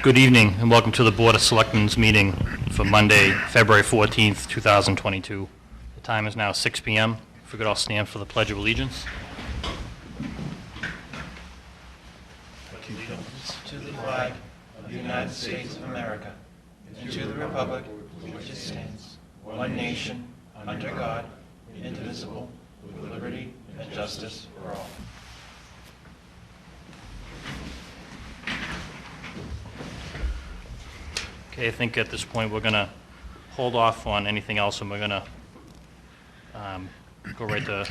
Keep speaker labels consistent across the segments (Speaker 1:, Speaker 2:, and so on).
Speaker 1: Good evening and welcome to the Board of Selectmen's meeting for Monday, February 14th, 2022. The time is now 6 p.m. If we could all stand for the Pledge of Allegiance.
Speaker 2: Allegiance to the flag of the United States of America and to the republic for which it stands, one nation, under God, indivisible, with liberty and justice for all.
Speaker 1: Okay, I think at this point we're going to hold off on anything else and we're going to go right to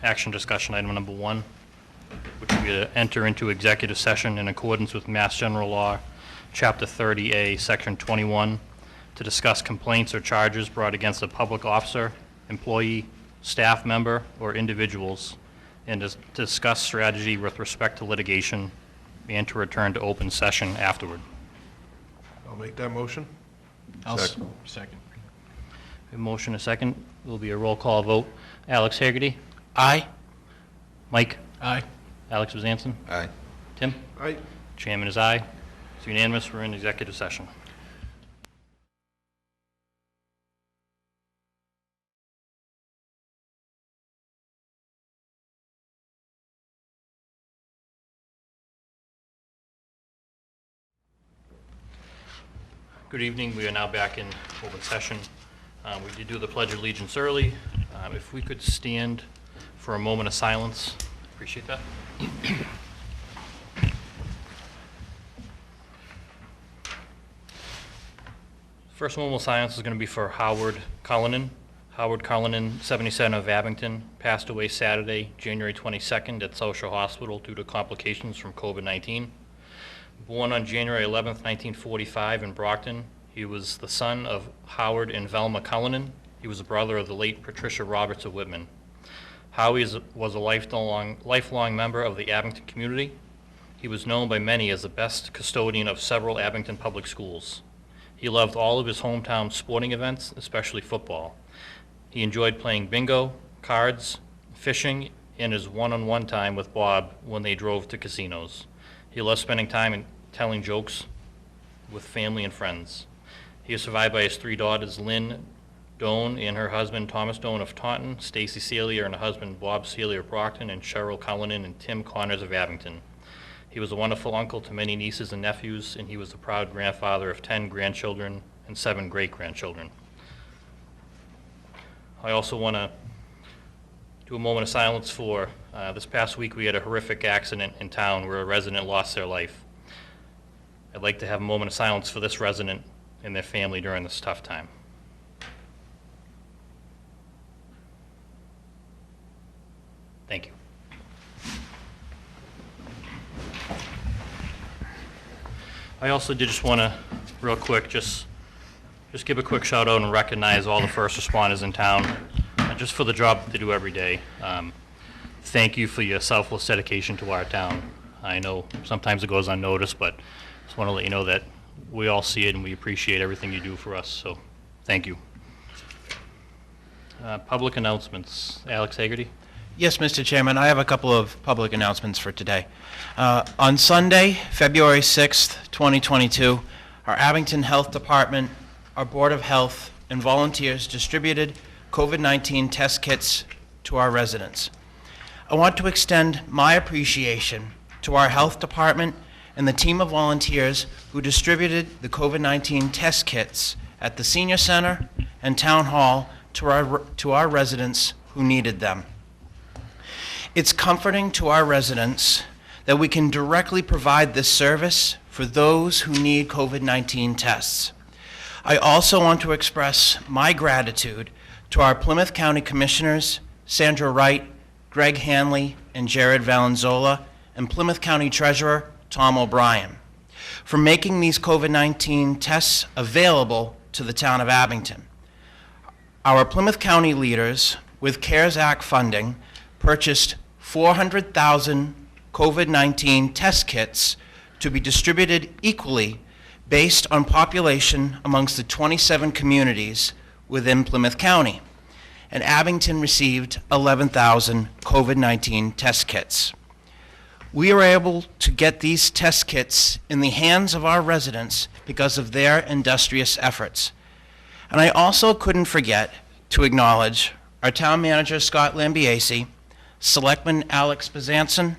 Speaker 1: action discussion item number 1, which will be to enter into executive session in accordance with Mass General Law, Chapter 30A, Section 21, to discuss complaints or charges brought against a public officer, employee, staff member, or individuals, and to discuss strategy with respect to litigation, and to return to open session afterward.
Speaker 3: I'll make that motion.
Speaker 2: I'll second.
Speaker 1: A motion, a second. Will be a roll call vote. Alex Hagerty?
Speaker 2: Aye.
Speaker 1: Mike?
Speaker 2: Aye.
Speaker 1: Alex Vazanson?
Speaker 3: Aye.
Speaker 1: Tim?
Speaker 3: Aye.
Speaker 1: Chairman is aye. It's unanimous. We're in executive session. Good evening. We are now back in open session. We did do the Pledge of Allegiance early. If we could stand for a moment of silence, appreciate that. First moment of silence is going to be for Howard Cullinan. Howard Cullinan, 77 of Abington, passed away Saturday, January 22nd at South Shore Hospital due to complications from COVID-19. Born on January 11th, 1945 in Brockton, he was the son of Howard and Velma Cullinan. He was a brother of the late Patricia Roberts of Whitman. Howie was a lifelong member of the Abington community. He was known by many as the best custodian of several Abington public schools. He loved all of his hometown sporting events, especially football. He enjoyed playing bingo, cards, fishing, and his one-on-one time with Bob when they drove to casinos. He loved spending time and telling jokes with family and friends. He is survived by his 3 daughters, Lynn Doan and her husband, Thomas Doan of Taunton, Stacy Celia and her husband, Bob Celia of Brockton, and Cheryl Cullinan and Tim Connors of Abington. He was a wonderful uncle to many nieces and nephews, and he was the proud grandfather of 10 grandchildren and 7 great-grandchildren. I also want to do a moment of silence for this past week we had a horrific accident in town where a resident lost their life. I'd like to have a moment of silence for this resident and their family during this tough time. Thank you. I also did just want to, real quick, just give a quick shout out and recognize all the first responders in town, just for the job they do every day. Thank you for your selfless dedication to our town. I know sometimes it goes unnoticed, but just want to let you know that we all see it and we appreciate everything you do for us, so thank you. Public announcements. Alex Hagerty.
Speaker 2: Yes, Mr. Chairman, I have a couple of public announcements for today. On Sunday, February 6th, 2022, our Abington Health Department, our Board of Health, and volunteers distributed COVID-19 test kits to our residents. I want to extend my appreciation to our health department and the team of volunteers who distributed the COVID-19 test kits at the Senior Center and Town Hall to our residents who needed them. It's comforting to our residents that we can directly provide this service for those who need COVID-19 tests. I also want to express my gratitude to our Plymouth County Commissioners, Sandra Wright, Greg Hanley, and Jared Valenzola, and Plymouth County Treasurer, Tom O'Brien, for making these COVID-19 tests available to the town of Abington. Our Plymouth County leaders, with CARES Act funding, purchased 400,000 COVID-19 test kits to be distributed equally based on population amongst the 27 communities within Plymouth County. And Abington received 11,000 COVID-19 test kits. We are able to get these test kits in the hands of our residents because of their industrious efforts. And I also couldn't forget to acknowledge our town manager, Scott Lambiase, Selectman Alex Bezanson,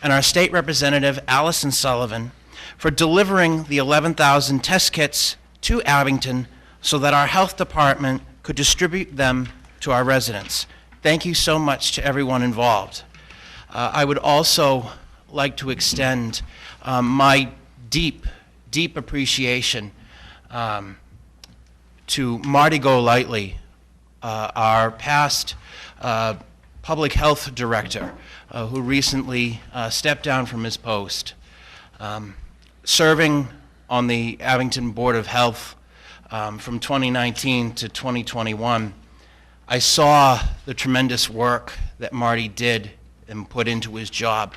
Speaker 2: and our state representative, Allison Sullivan, for delivering the 11,000 test kits to Abington so that our health department could distribute them to our residents. Thank you so much to everyone involved. I would also like to extend my deep, deep appreciation to Marty Golightly, our past public health director, who recently stepped down from his post. Serving on the Abington Board of Health from 2019 to 2021, I saw the tremendous work that Marty did and put into his job.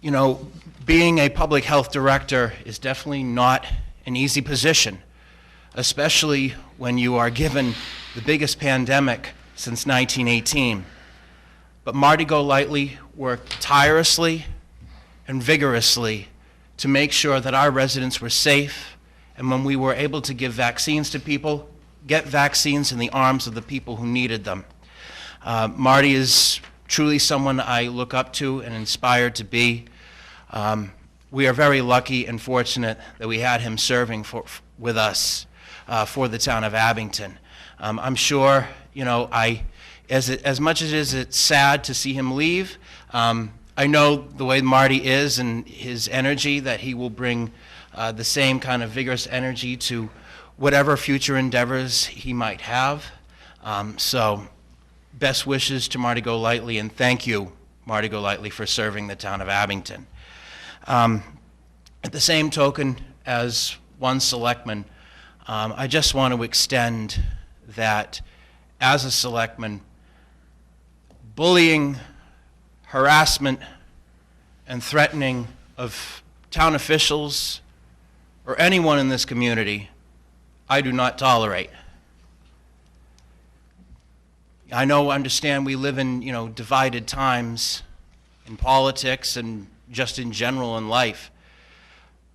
Speaker 2: You know, being a public health director is definitely not an easy position, especially when you are given the biggest pandemic since 1918. But Marty Golightly worked tirelessly and vigorously to make sure that our residents were safe, and when we were able to give vaccines to people, get vaccines in the arms of the people who needed them. Marty is truly someone I look up to and inspired to be. We are very lucky and fortunate that we had him serving with us for the town of Abington. I'm sure, you know, as much as it's sad to see him leave, I know the way Marty is and his energy, that he will bring the same kind of vigorous energy to whatever future endeavors he might have. So best wishes to Marty Golightly, and thank you, Marty Golightly, for serving the town of Abington. At the same token, as one selectman, I just want to extend that as a selectman, bullying, harassment, and threatening of town officials or anyone in this community, I do not tolerate. I understand we live in, you know, divided times in politics and just in general in life.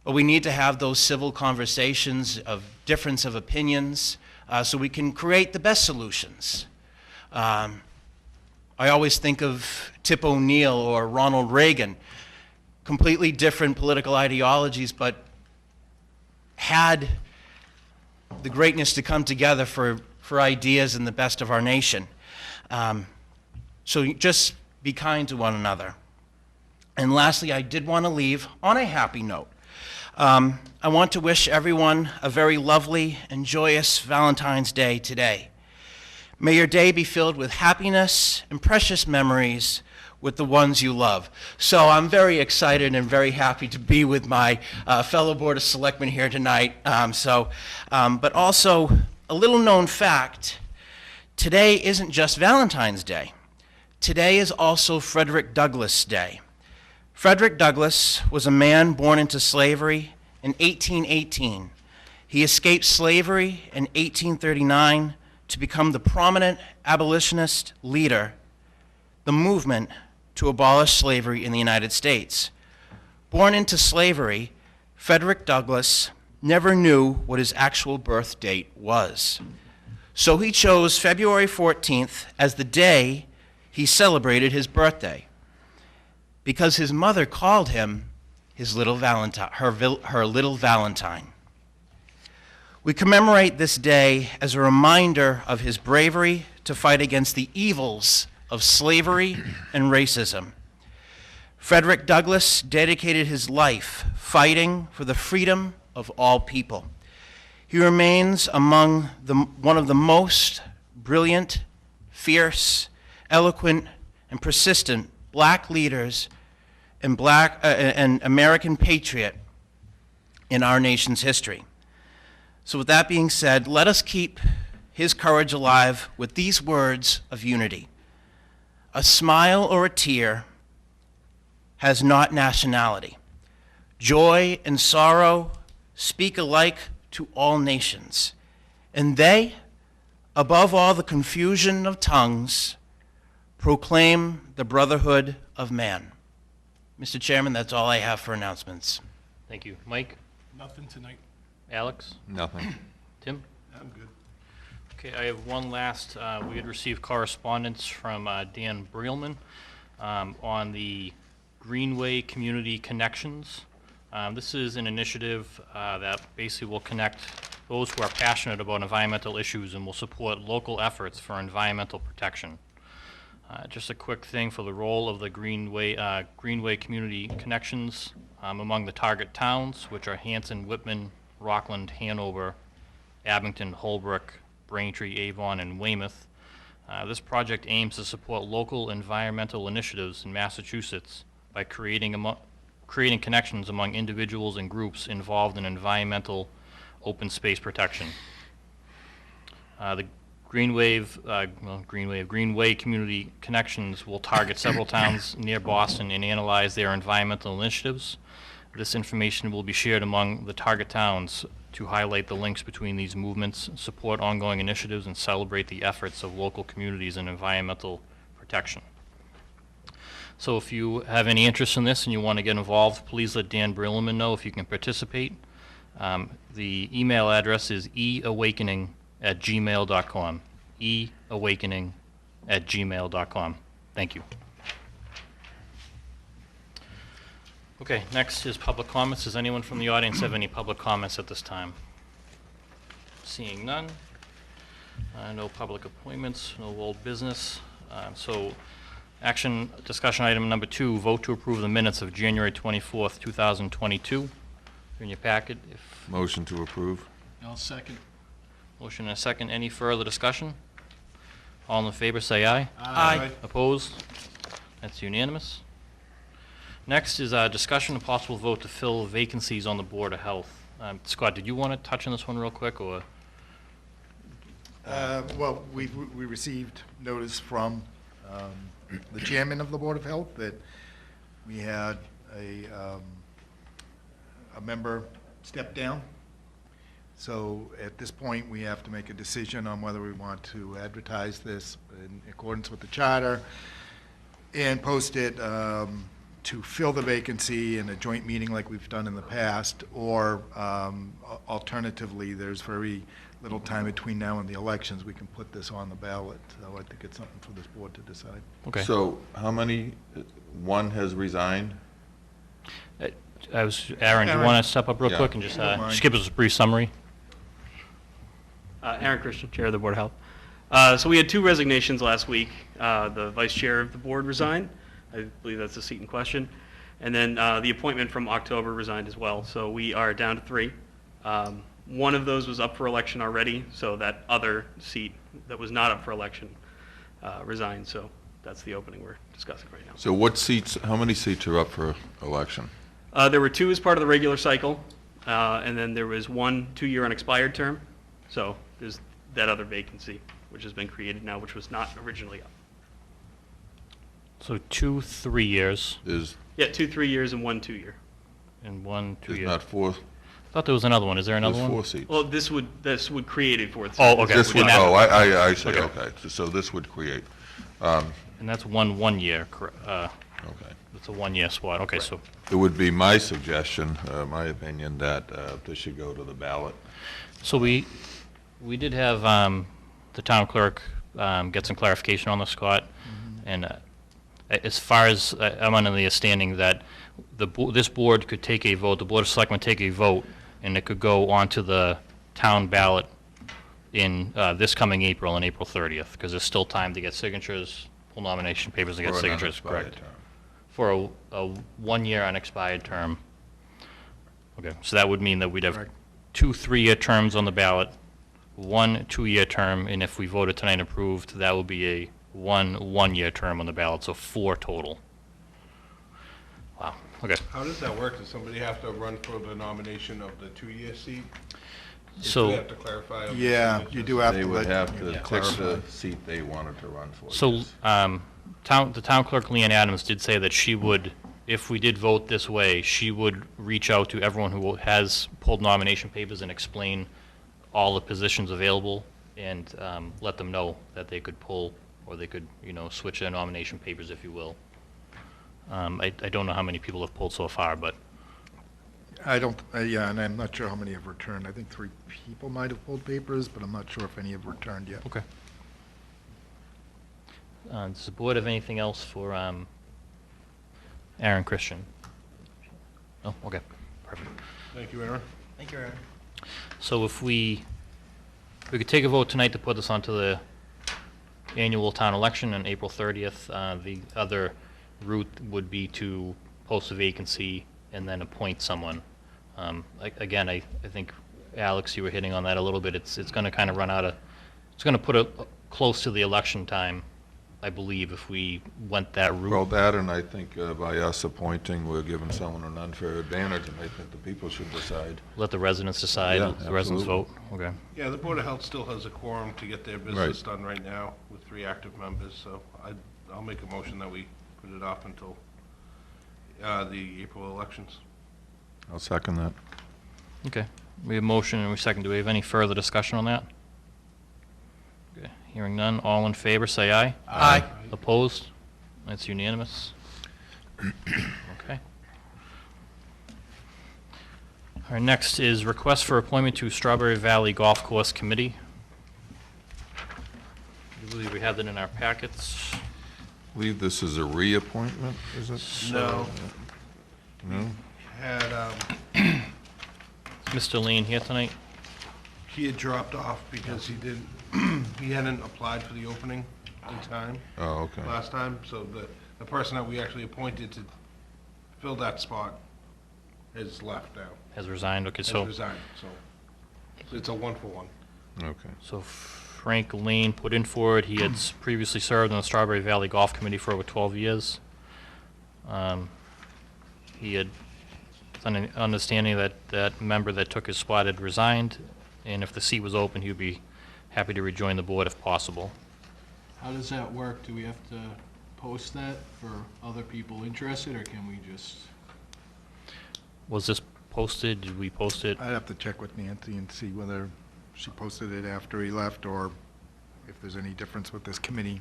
Speaker 2: But we need to have those civil conversations of difference of opinions so we can create the best solutions. I always think of Tip O'Neill or Ronald Reagan, completely different political ideologies, but had the greatness to come together for ideas in the best of our nation. So just be kind to one another. And lastly, I did want to leave on a happy note. I want to wish everyone a very lovely and joyous Valentine's Day today. May your day be filled with happiness and precious memories with the ones you love. So I'm very excited and very happy to be with my fellow Board of Selectmen here tonight. But also, a little known fact, today isn't just Valentine's Day. Today is also Frederick Douglass Day. Frederick Douglass was a man born into slavery in 1818. He escaped slavery in 1839 to become the prominent abolitionist leader, the movement to abolish slavery in the United States. Born into slavery, Frederick Douglass never knew what his actual birth date was. So he chose February 14th as the day he celebrated his birthday, because his mother called him his little Valentine, her little Valentine. We commemorate this day as a reminder of his bravery to fight against the evils of slavery and racism. Frederick Douglass dedicated his life fighting for the freedom of all people. He remains among one of the most brilliant, fierce, eloquent, and persistent black leaders and American patriot in our nation's history. So with that being said, let us keep his courage alive with these words of unity. A smile or a tear has not nationality. Joy and sorrow speak alike to all nations, and they, above all the confusion of tongues, proclaim the brotherhood of man. Mr. Chairman, that's all I have for announcements.
Speaker 1: Thank you. Mike?
Speaker 3: Nothing tonight.
Speaker 1: Alex?
Speaker 4: Nothing.
Speaker 1: Tim?
Speaker 3: I'm good.
Speaker 1: Okay, I have one last, we had received correspondence from Dan Breelman on the Greenway Community Connections. This is an initiative that basically will connect those who are passionate about environmental issues and will support local efforts for environmental protection. Just a quick thing for the role of the Greenway Community Connections among the target towns, which are Hanson, Whitman, Rockland, Hanover, Abington, Holbrook, Braintree, Avon, and Weymouth. This project aims to support local environmental initiatives in Massachusetts by creating connections among individuals and groups involved in environmental open space protection. The Greenway Community Connections will target several towns near Boston and analyze their environmental initiatives. This information will be shared among the target towns to highlight the links between these movements, support ongoing initiatives, and celebrate the efforts of local communities in environmental protection. So if you have any interest in this and you want to get involved, please let Dan Breelman know if you can participate. The email address is eawakening@gmail.com. eawakening@gmail.com. Thank you. Okay, next is public comments. Does anyone from the audience have any public comments at this time? Seeing none. No public appointments, no old business. So discussion item number 2, vote to approve the minutes of January 24th, 2022. In your packet.
Speaker 4: Motion to approve.
Speaker 3: I'll second.
Speaker 1: Motion and a second. Any further discussion? All in favor, say aye.
Speaker 2: Aye.
Speaker 1: Opposed? That's unanimous. Next is discussion and possible vote to fill vacancies on the Board of Health. Scott, did you want to touch on this one real quick, or?
Speaker 5: Well, we received notice from the chairman of the Board of Health that we had a member step down. So at this point, we have to make a decision on whether we want to advertise this in accordance with the charter and post it to fill the vacancy in a joint meeting like we've done in the past, or alternatively, there's very little time between now and the elections. We can put this on the ballot. So I think it's something for this board to decide.
Speaker 1: Okay.
Speaker 4: So how many, one has resigned?
Speaker 1: Aaron, do you
Speaker 5: Aaron.
Speaker 1: want to step up real
Speaker 4: Yeah.
Speaker 1: quick and just
Speaker 5: Don't mind.
Speaker 1: give us a brief summary?
Speaker 6: Aaron Christian, Chair of the Board of Health. So we had 2 resignations last week. The Vice Chair of the Board resigned. I believe that's the seat in question. And then the appointment from October resigned as well. So we are down to 3. One of those was up for election already, so that other seat that was not up for election resigned. So that's the opening we're discussing right now.
Speaker 4: So what seats, how many seats are up for election?
Speaker 6: There were 2 as part of the regular cycle, and then there was 1 2-year unexpired term. So there's that other vacancy, which has been created now, which was not originally up.
Speaker 1: So 2 3 years
Speaker 4: Is,
Speaker 6: Yeah, 2 3 years and 1 2-year.
Speaker 1: and 1 2
Speaker 4: there's
Speaker 1: years.
Speaker 4: not 4,
Speaker 1: I thought there was another one. Is there another
Speaker 4: there's
Speaker 1: one?
Speaker 4: 4 seats.
Speaker 6: Well, this would create a 4th.
Speaker 1: Oh, okay.
Speaker 4: This would,
Speaker 1: And that-
Speaker 4: oh, I see,
Speaker 1: Okay.
Speaker 4: okay. So this would create,
Speaker 1: And that's 1 year.
Speaker 4: okay.
Speaker 1: It's a 1-year spot. Okay, so
Speaker 4: It would be my suggestion, my opinion, that this should go to the ballot.
Speaker 1: so we did have the town clerk get some clarification on this, Scott, and as far as I'm under the understanding that this board could take a vote, the Board of Selectmen take a vote, and it could go onto the town ballot in this coming April, on April 30th, because there's still time to get signatures, pull nomination papers and get
Speaker 4: for an
Speaker 1: signatures,
Speaker 4: unexpired
Speaker 1: correct?
Speaker 4: term.
Speaker 1: For a 1-year unexpired term. Okay, so that would mean that we'd have
Speaker 5: Correct.
Speaker 1: 2 3-year terms on the ballot, 1 2-year term, and if we voted tonight and approved, that would be a 1-year term on the ballot, so 4 total. Wow, okay.
Speaker 3: How does that work? Does somebody have to run for the nomination of the 2-year seat? Or do
Speaker 1: So-
Speaker 3: they have to clarify?
Speaker 5: Yeah, you do have to.
Speaker 4: They would
Speaker 5: let-
Speaker 4: have to
Speaker 5: yeah,
Speaker 4: pick
Speaker 5: clarify.
Speaker 4: the seat they wanted to run for.
Speaker 1: So,
Speaker 4: yes.
Speaker 1: the town clerk, Leanne Adams, did say that she would, if we did vote this way, she would reach out to everyone who has pulled nomination papers and explain all the positions available, and let them know that they could pull, or they could, switch their nomination papers, if you will. I don't know how many people have pulled so far, but
Speaker 5: I don't, yeah, and I'm not sure how many have returned. I think 3 people might have pulled papers, but I'm not sure if any have returned yet.
Speaker 1: okay. Does the board have anything else for Aaron Christian? Oh, okay, perfect.
Speaker 3: Thank you, Aaron.
Speaker 2: Thank you, Aaron.
Speaker 1: So if we could take a vote tonight to put this onto the annual town election on April 30th. The other route would be to post a vacancy and then appoint someone. Again, I think, Alex, you were hitting on that a little bit. It's going to kind of run out of, it's going to put it close to the election time, I believe, if we went that route.
Speaker 4: Well, that, and I think by us appointing, we're giving someone an unfair advantage, and I think the people should decide.
Speaker 1: Let the residents decide,
Speaker 4: Yeah,
Speaker 1: let the residents vote.
Speaker 4: absolutely.
Speaker 1: Okay.
Speaker 3: Yeah, the Board of Health still has a quorum to get their business done right now with 3 active members, so I'll make a motion that we put it off until the April elections.
Speaker 4: I'll second that.
Speaker 1: Okay. We have motion and we second. Do we have any further discussion on that? Okay. Hearing none. All in favor, say aye.
Speaker 2: Aye.
Speaker 1: Opposed? That's unanimous. Okay. Our next is request for appointment to Strawberry Valley Golf Course Committee. I believe we have that in our packets.
Speaker 4: I believe this is a reappointment, is it?
Speaker 3: No.
Speaker 4: No?
Speaker 3: Had,
Speaker 1: Mr. Lane here tonight?
Speaker 3: he had dropped off because he didn't, he hadn't applied for the opening in time
Speaker 4: Oh, okay.
Speaker 3: last time, so the person that we actually appointed to fill that spot has left now,
Speaker 1: Has resigned. Okay,
Speaker 3: has
Speaker 1: so
Speaker 3: resigned, so it's a 1-for-1.
Speaker 4: Okay.
Speaker 1: so Frank Lane put in for it. He had previously served on the Strawberry Valley Golf Committee for over 12 years. He had an understanding that that member that took his spot had resigned, and if the seat was open, he would be happy to rejoin the board if possible.
Speaker 7: How does that work? Do we have to post that for other people interested, or can we just?
Speaker 1: Was this posted? Did we post it?
Speaker 5: I'd have to check with Nancy and see whether she posted it after he left, or if there's any difference with this committee.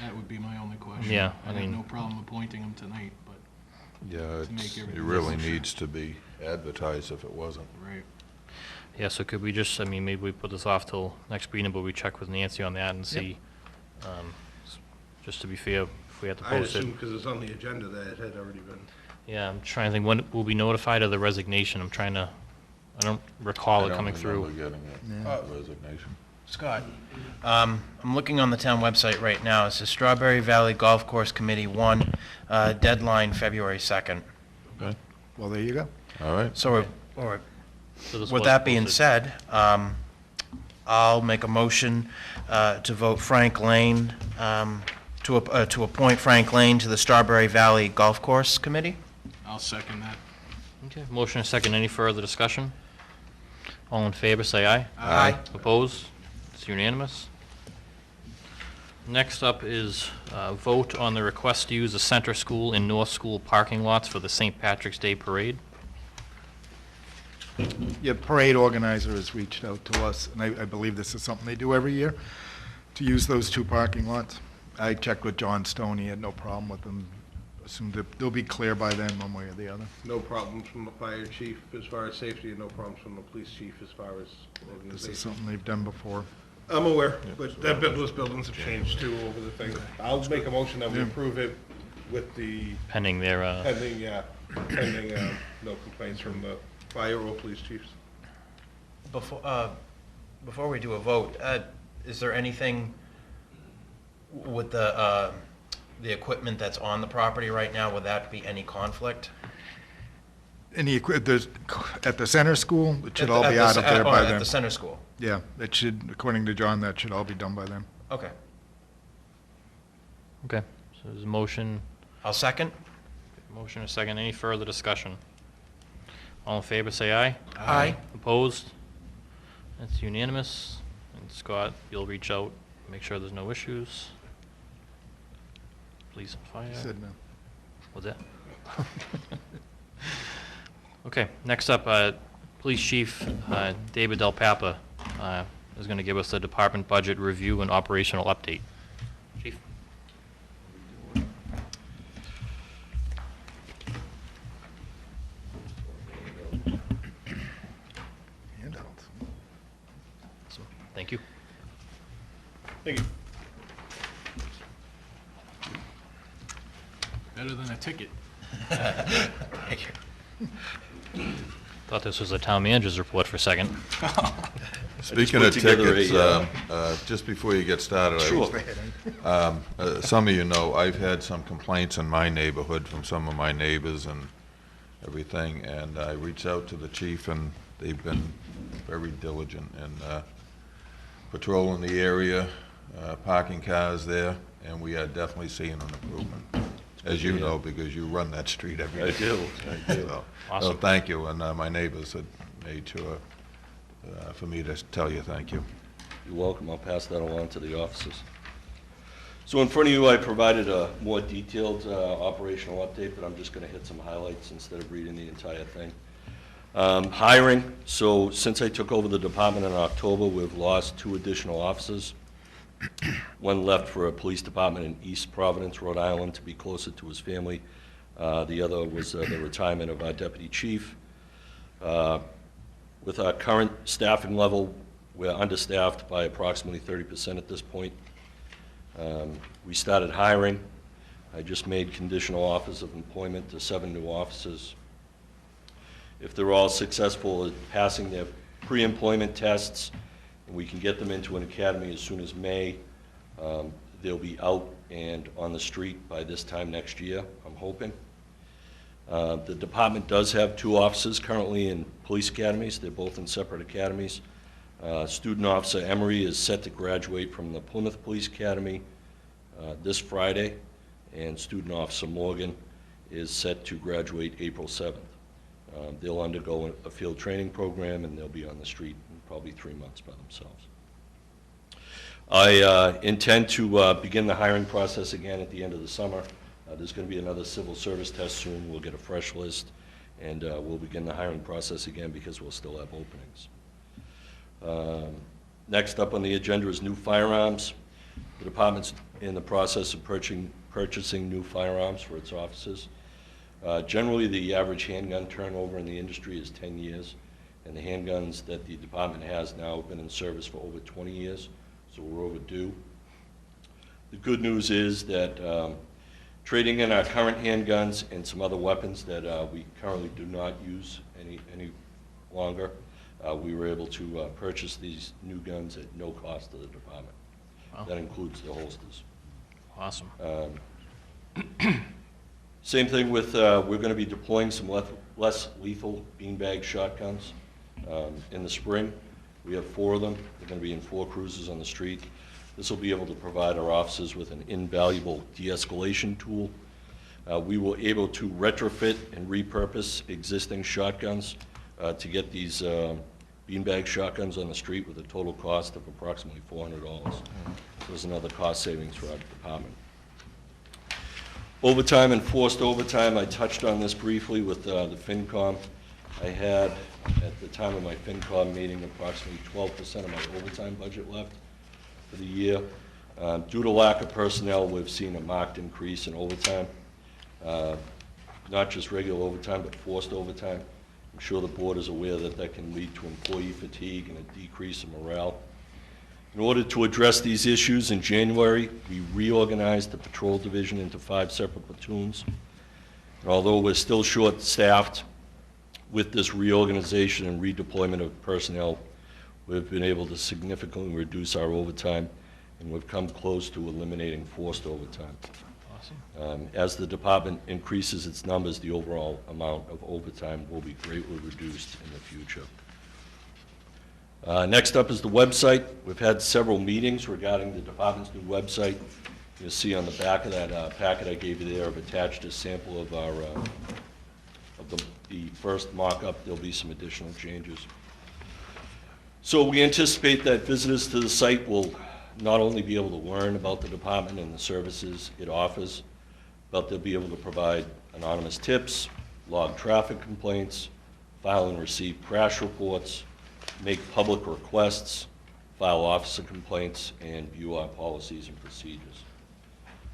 Speaker 7: That would be my only question.
Speaker 1: Yeah,
Speaker 7: I
Speaker 1: I
Speaker 7: have
Speaker 1: mean-
Speaker 7: no problem appointing him tonight, but,
Speaker 4: Yeah,
Speaker 7: To make
Speaker 4: it
Speaker 7: everything
Speaker 4: really
Speaker 7: official.
Speaker 4: needs to be advertised if it wasn't.
Speaker 7: right.
Speaker 1: Yeah, so could we just, I mean, maybe we put this off till next meeting, but we check with Nancy on that and see, just to be fair, if we have to
Speaker 3: I
Speaker 1: post it.
Speaker 3: assume because it's on the agenda that it had already been.
Speaker 1: Yeah, I'm trying to think, when will be notified of the resignation? I'm trying to, I don't recall it coming
Speaker 4: I
Speaker 1: through.
Speaker 4: don't remember getting
Speaker 5: Yeah.
Speaker 4: a resignation.
Speaker 2: Scott, I'm looking on the town website right now. It says Strawberry Valley Golf Course Committee 1, deadline February 2nd.
Speaker 4: Okay,
Speaker 5: Well, there you go.
Speaker 4: all right.
Speaker 2: So we're
Speaker 1: So this
Speaker 2: with
Speaker 1: was
Speaker 2: that being
Speaker 1: posted.
Speaker 2: said, I'll make a motion to vote Frank Lane, to appoint Frank Lane to the Strawberry Valley Golf Course Committee.
Speaker 7: I'll second that.
Speaker 1: Okay, motion and second. Any further discussion? All in favor, say aye.
Speaker 2: Aye.
Speaker 1: Opposed? It's unanimous. Next up is vote on the request to use the Center School and North School parking lots for the St. Patrick's Day Parade.
Speaker 5: Yeah, parade organizer has reached out to us, and I believe this is something they do every year, to use those 2 parking lots. I checked with John Stone, he had no problem with them. Assumed that they'll be clear by then, one way or the other.
Speaker 3: No problems from the fire chief as far as safety, and no problems from the police chief as far as
Speaker 5: This is
Speaker 3: organization.
Speaker 5: something they've done before.
Speaker 3: I'm aware, but those buildings have changed too over the thing. I'll make a motion that we approve it with the
Speaker 1: Pending their,
Speaker 3: pending, no complaints from the fire or police chiefs.
Speaker 2: Before we do a vote, is there anything with the equipment that's on the property right now, would that be any conflict?
Speaker 5: There's, at the center school, it should all be out of there by
Speaker 2: At
Speaker 5: then.
Speaker 2: the center school?
Speaker 5: Yeah, that should, according to John, that should all be done by then.
Speaker 2: Okay.
Speaker 1: okay, so there's a motion,
Speaker 2: I'll second.
Speaker 1: motion and second. Any further discussion? All in favor, say aye.
Speaker 2: Aye.
Speaker 1: Opposed? That's unanimous. And Scott, you'll reach out, make sure there's no issues. Police and fire.
Speaker 5: He said no.
Speaker 1: What's that? Okay, next up, Police Chief David Del Papa is going to give us the department budget review and operational update. Chief? Thank you.
Speaker 6: Thank you.
Speaker 7: Better than a ticket.
Speaker 1: Thought this was a town manager's report for a second.
Speaker 4: Speaking
Speaker 8: put
Speaker 4: of
Speaker 8: together
Speaker 4: tickets, just before you get started,
Speaker 8: Sure.
Speaker 4: some of you know, I've had some complaints in my neighborhood from some of my neighbors and everything, and I reached out to the chief, and they've been very diligent in patrolling the area, parking cars there, and we are definitely seeing an improvement, as you know, because you run that street every day.
Speaker 8: I do.
Speaker 4: So,
Speaker 1: Awesome.
Speaker 4: so thank you, and my neighbors had made sure for me to tell you thank you.
Speaker 8: You're welcome. I'll pass that along to the officers. So in front of you, I provided a more detailed operational update, but I'm just going to hit some highlights instead of reading the entire thing. Hiring. So since I took over the department in October, we've lost 2 additional officers. One left for a police department in East Providence, Rhode Island, to be closer to his family. The other was the retirement of our deputy chief. With our current staffing level, we're understaffed by approximately 30% at this point. We started hiring. I just made conditional offers of employment to 7 new officers. If they're all successful at passing their pre-employment tests, and we can get them into an academy as soon as May, they'll be out and on the street by this time next year, I'm hoping. The department does have 2 officers currently in police academies. They're both in separate academies. Student Officer Emery is set to graduate from the Plymouth Police Academy this Friday, and Student Officer Morgan is set to graduate April 7th. They'll undergo a field training program, and they'll be on the street in probably 3 months by themselves. I intend to begin the hiring process again at the end of the summer. There's going to be another civil service test soon. We'll get a fresh list, and we'll begin the hiring process again because we'll still have openings. Next up on the agenda is new firearms. The department's in the process of purchasing new firearms for its offices. Generally, the average handgun turnover in the industry is 10 years, and the handguns that the department has now have been in service for over 20 years, so we're overdue. The good news is that trading in our current handguns and some other weapons that we currently do not use any longer, we were able to purchase these new guns at no cost to the department.
Speaker 1: Wow.
Speaker 8: That includes the holsters.
Speaker 1: Awesome.
Speaker 8: Same thing with, we're going to be deploying some less lethal beanbag shotguns in the spring. We have 4 of them. They're going to be in 4 cruisers on the street. This will be able to provide our officers with an invaluable de-escalation tool. We were able to retrofit and repurpose existing shotguns to get these beanbag shotguns on the street with a total cost of approximately $400. So there's another cost savings for our department. Overtime and forced overtime, I touched on this briefly with the FinCom. I had, at the time of my FinCom meeting, approximately 12% of my overtime budget left for the year. Due to lack of personnel, we've seen a marked increase in overtime, not just regular overtime, but forced overtime. I'm sure the board is aware that that can lead to employee fatigue and a decrease in morale. In order to address these issues, in January, we reorganized the patrol division into 5 separate platoons. And although we're still short-staffed, with this reorganization and redeployment of personnel, we've been able to significantly reduce our overtime, and we've come close to eliminating forced overtime.
Speaker 1: Awesome.
Speaker 8: As the department increases its numbers, the overall amount of overtime will be greatly reduced in the future. Next up is the website. We've had several meetings regarding the department's new website. You'll see on the back of that packet I gave you there, I've attached a sample of our the first mock-up. There'll be some additional changes. So we anticipate that visitors to the site will not only be able to learn about the department and the services it offers, but they'll be able to provide anonymous tips, log traffic complaints, file and receive crash reports, make public requests, file officer complaints, and view our policies and procedures.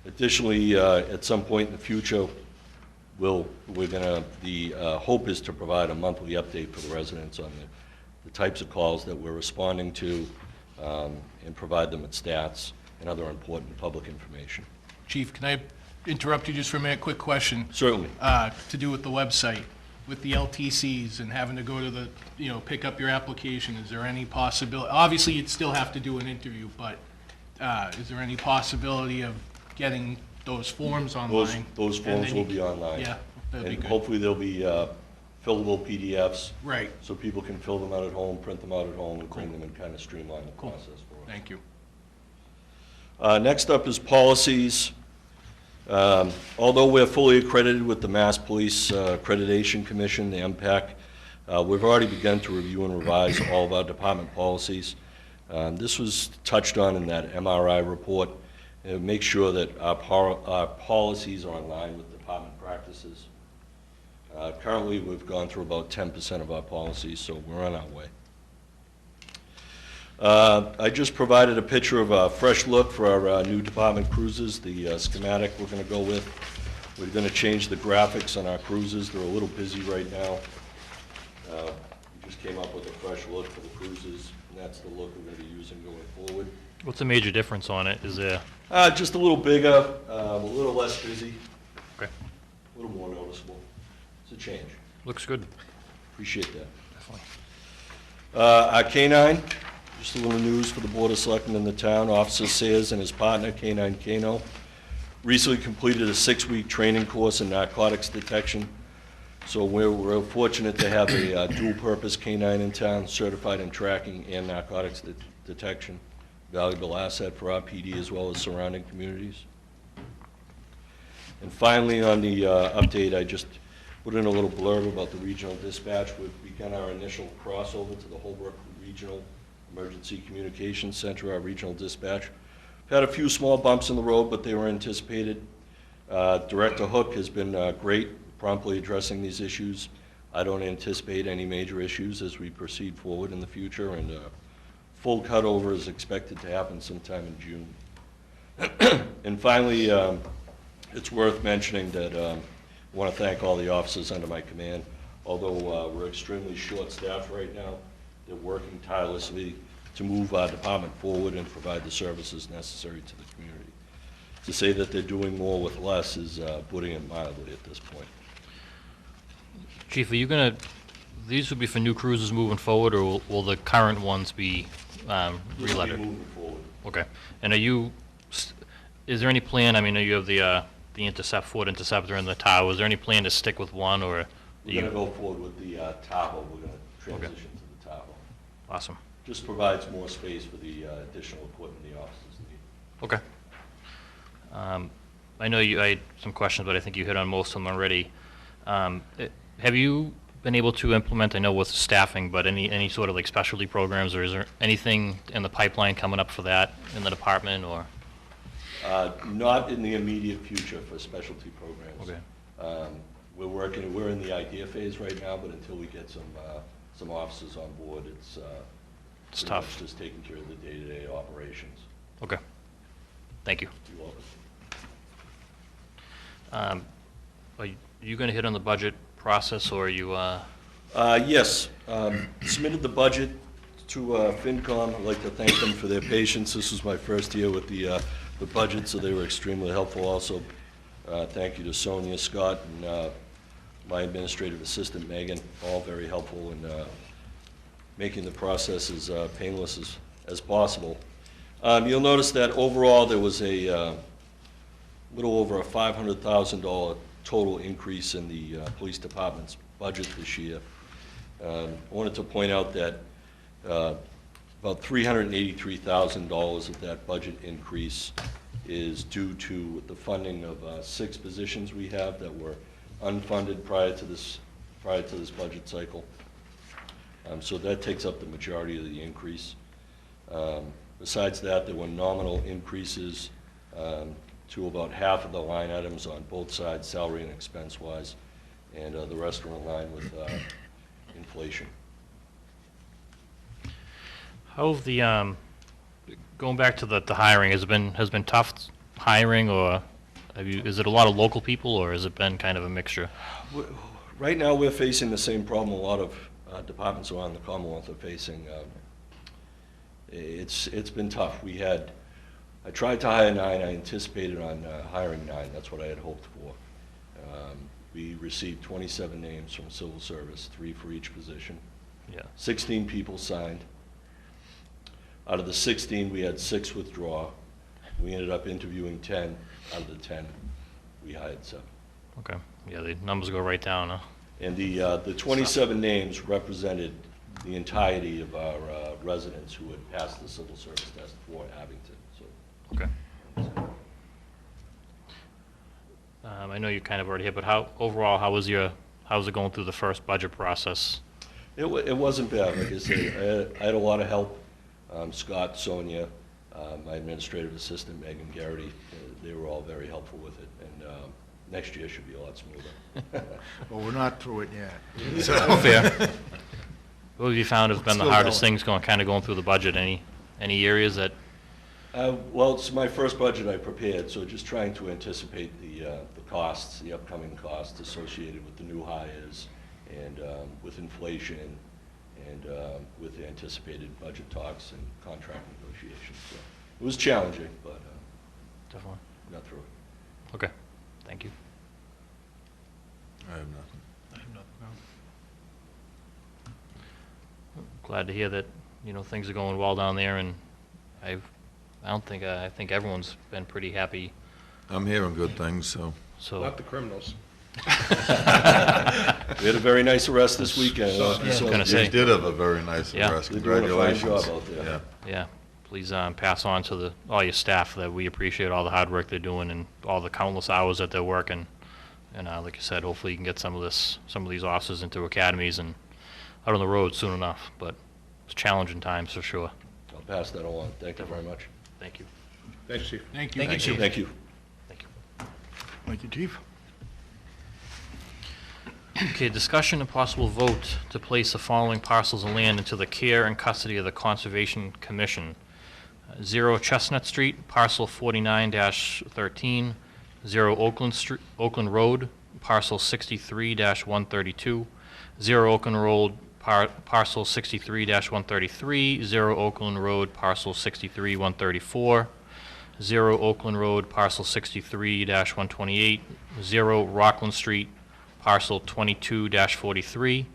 Speaker 8: Additionally, at some point in the future, the hope is to provide a monthly update for the residents on the types of calls that we're responding to, and provide them with stats and other important public information.
Speaker 7: Chief, can I interrupt you just for a minute? Quick question.
Speaker 8: Certainly.
Speaker 7: To do with the website, with the LTCs and having to go to the, pick up your application, is there any possibility, obviously you'd still have to do an interview, but is there any possibility of getting those forms online?
Speaker 8: Those
Speaker 7: And
Speaker 8: forms
Speaker 7: then
Speaker 8: will
Speaker 7: you
Speaker 8: be online.
Speaker 7: Yeah, that'd be
Speaker 8: And
Speaker 7: good.
Speaker 8: hopefully they'll be fillable PDFs.
Speaker 7: Right,
Speaker 8: So people can fill them out at home, print them out at home, and bring them and kind of streamline the
Speaker 7: Cool.
Speaker 8: process for us.
Speaker 7: thank you.
Speaker 8: Next up is policies. Although we're fully accredited with the Mass Police Accreditation Commission, the MPAC, we've already begun to review and revise all of our department policies. This was touched on in that MRI report, and make sure that our policies are in line with department practices. Currently, we've gone through about 10% of our policies, so we're on our way. I just provided a picture of a fresh look for our new department cruisers, the schematic we're going to go with. We're going to change the graphics on our cruisers. They're a little busy right now. We just came up with a fresh look for the cruisers, and that's the look we're going to be using going forward.
Speaker 1: What's the major difference on it? Is there,
Speaker 8: Just a little bigger, a little less busy,
Speaker 1: okay,
Speaker 8: a little more noticeable. It's a change.
Speaker 1: looks good.
Speaker 8: Appreciate that.
Speaker 1: Definitely.
Speaker 8: Our K-9, just a little news for the Board of Selectmen in the town. Officer Sayers and his partner, K-9 Kano, recently completed a 6-week training course in narcotics detection. So we're fortunate to have a dual-purpose K-9 in town, certified in tracking and narcotics detection. Valuable asset for our PD as well as surrounding communities. And finally, on the update, I just put in a little blurb about the regional dispatch. We've begun our initial crossover to the Holbrook Regional Emergency Communications Center, our regional dispatch. We've had a few small bumps in the road, but they were anticipated. Director Hook has been great, promptly addressing these issues. I don't anticipate any major issues as we proceed forward in the future, and full cutover is expected to happen sometime in June. And finally, it's worth mentioning that I want to thank all the officers under my command. Although we're extremely short-staffed right now, they're working tirelessly to move our department forward and provide the services necessary to the community. To say that they're doing more with less is putting it mildly at this point.
Speaker 1: Chief, are you gonna, these would be for new cruisers moving forward, or will the current ones be
Speaker 8: This will be
Speaker 1: relettered?
Speaker 8: moving forward.
Speaker 1: Okay. And are you, is there any plan, I mean, you have the Ford Interceptor and the Tahoe, is there any plan to stick with one, or? are
Speaker 8: We're
Speaker 1: you-
Speaker 8: going to go forward with the Tahoe. We're going to transition to the Tahoe.
Speaker 1: Awesome.
Speaker 8: Just provides more space for the additional equipment the officers need.
Speaker 1: Okay. I know I had some questions, but I think you hit on most of them already. Have you been able to implement, I know with staffing, but any sort of like specialty programs, or is there anything in the pipeline coming up for that in the department, or?
Speaker 8: Not in the immediate future for specialty programs.
Speaker 1: Okay.
Speaker 8: We're in the idea phase right now, but until we get some officers on board, it's pretty
Speaker 1: tough.
Speaker 8: much just taking care of the day-to-day operations.
Speaker 1: Okay. Thank you.
Speaker 8: You're welcome.
Speaker 1: Are you going to hit on the budget process, or are you,
Speaker 8: Yes, submitted the budget to FinCom. I'd like to thank them for their patience. This was my first year with the budget, so they were extremely helpful also. Thank you to Sonia, Scott, and my administrative assistant, Megan, all very helpful in making the process as painless as possible. You'll notice that overall there was a little over a $500,000 total increase in the police department's budget this year. I wanted to point out that about $383,000 of that budget increase is due to the funding of 6 positions we have that were unfunded prior to this budget cycle. So that takes up the majority of the increase. Besides that, there were nominal increases to about half of the line items on both sides, salary and expense-wise, and the rest are in line with inflation.
Speaker 1: how have the, going back to the hiring, has been tough hiring, or is it a lot of local people, or has it been kind of a mixture?
Speaker 8: Right now, we're facing the same problem a lot of departments around the Commonwealth are facing. It's been tough. I tried to hire 9, I anticipated on hiring 9, that's what I had hoped for. We received 27 names from civil service, 3 for each position.
Speaker 1: Yeah.
Speaker 8: 16 people signed. Out of the 16, we had 6 withdraw. We ended up interviewing 10. Out of the 10, we hired 7.
Speaker 1: Okay. Yeah, the numbers go right down, huh?
Speaker 8: And the 27 names represented the entirety of our residents who had passed the civil service test for Abington, so.
Speaker 1: Okay. I know you kind of already hit, but overall, how's it going through the first budget process?
Speaker 8: It wasn't bad, like I said, I had a lot of help. Scott, Sonia, my administrative assistant, Megan Garrity, they were all very helpful with it, and next year should be a lot smoother.
Speaker 5: Well, we're not through it yet. So,
Speaker 1: Fair. What have you found have been the
Speaker 5: Still
Speaker 1: hardest
Speaker 5: going.
Speaker 1: things going through the budget? Any areas that,
Speaker 8: Well, it's my first budget I prepared, so just trying to anticipate the costs, the upcoming costs associated with the new hires and with inflation and with the anticipated budget talks and contract negotiations. So it was challenging, but
Speaker 1: definitely?
Speaker 8: got through it.
Speaker 1: Okay, thank you.
Speaker 4: I have nothing.
Speaker 1: Glad to hear that, things are going well down there, and I think everyone's been pretty happy,
Speaker 4: I'm hearing good things, so.
Speaker 1: so.
Speaker 3: Not the criminals.
Speaker 8: We had a very nice arrest this weekend.
Speaker 1: Yeah. Gonna say.
Speaker 4: You did have a very nice
Speaker 1: Yeah.
Speaker 4: arrest.
Speaker 8: They're doing a fine
Speaker 4: Congratulations.
Speaker 8: job out there.
Speaker 4: Yeah.
Speaker 1: Yeah, please pass on to all your staff that we appreciate all the hard work they're doing and all the countless hours that they're working. And like I said, hopefully you can get some of these officers into academies and out on the road soon enough. But it's challenging times for sure.
Speaker 8: I'll pass that along. Thank you very much.
Speaker 1: Thank you.
Speaker 3: Thanks, Chief.
Speaker 7: Thank you.
Speaker 2: Thank you, Chief.
Speaker 8: Thank you.
Speaker 1: Thank you.
Speaker 5: thank you, Chief.
Speaker 1: Okay, discussion and possible vote to place the following parcels of land into the care and custody of the Conservation Commission. 0 Chestnut Street, parcel 49-13, 0 Oakland Road, parcel 63-132, 0 Oakland Road, parcel 63-133, 0 Oakland Road, parcel 63-134, 0 Oakland Road, parcel 63-128, 0 Rockland Street, parcel 22-43,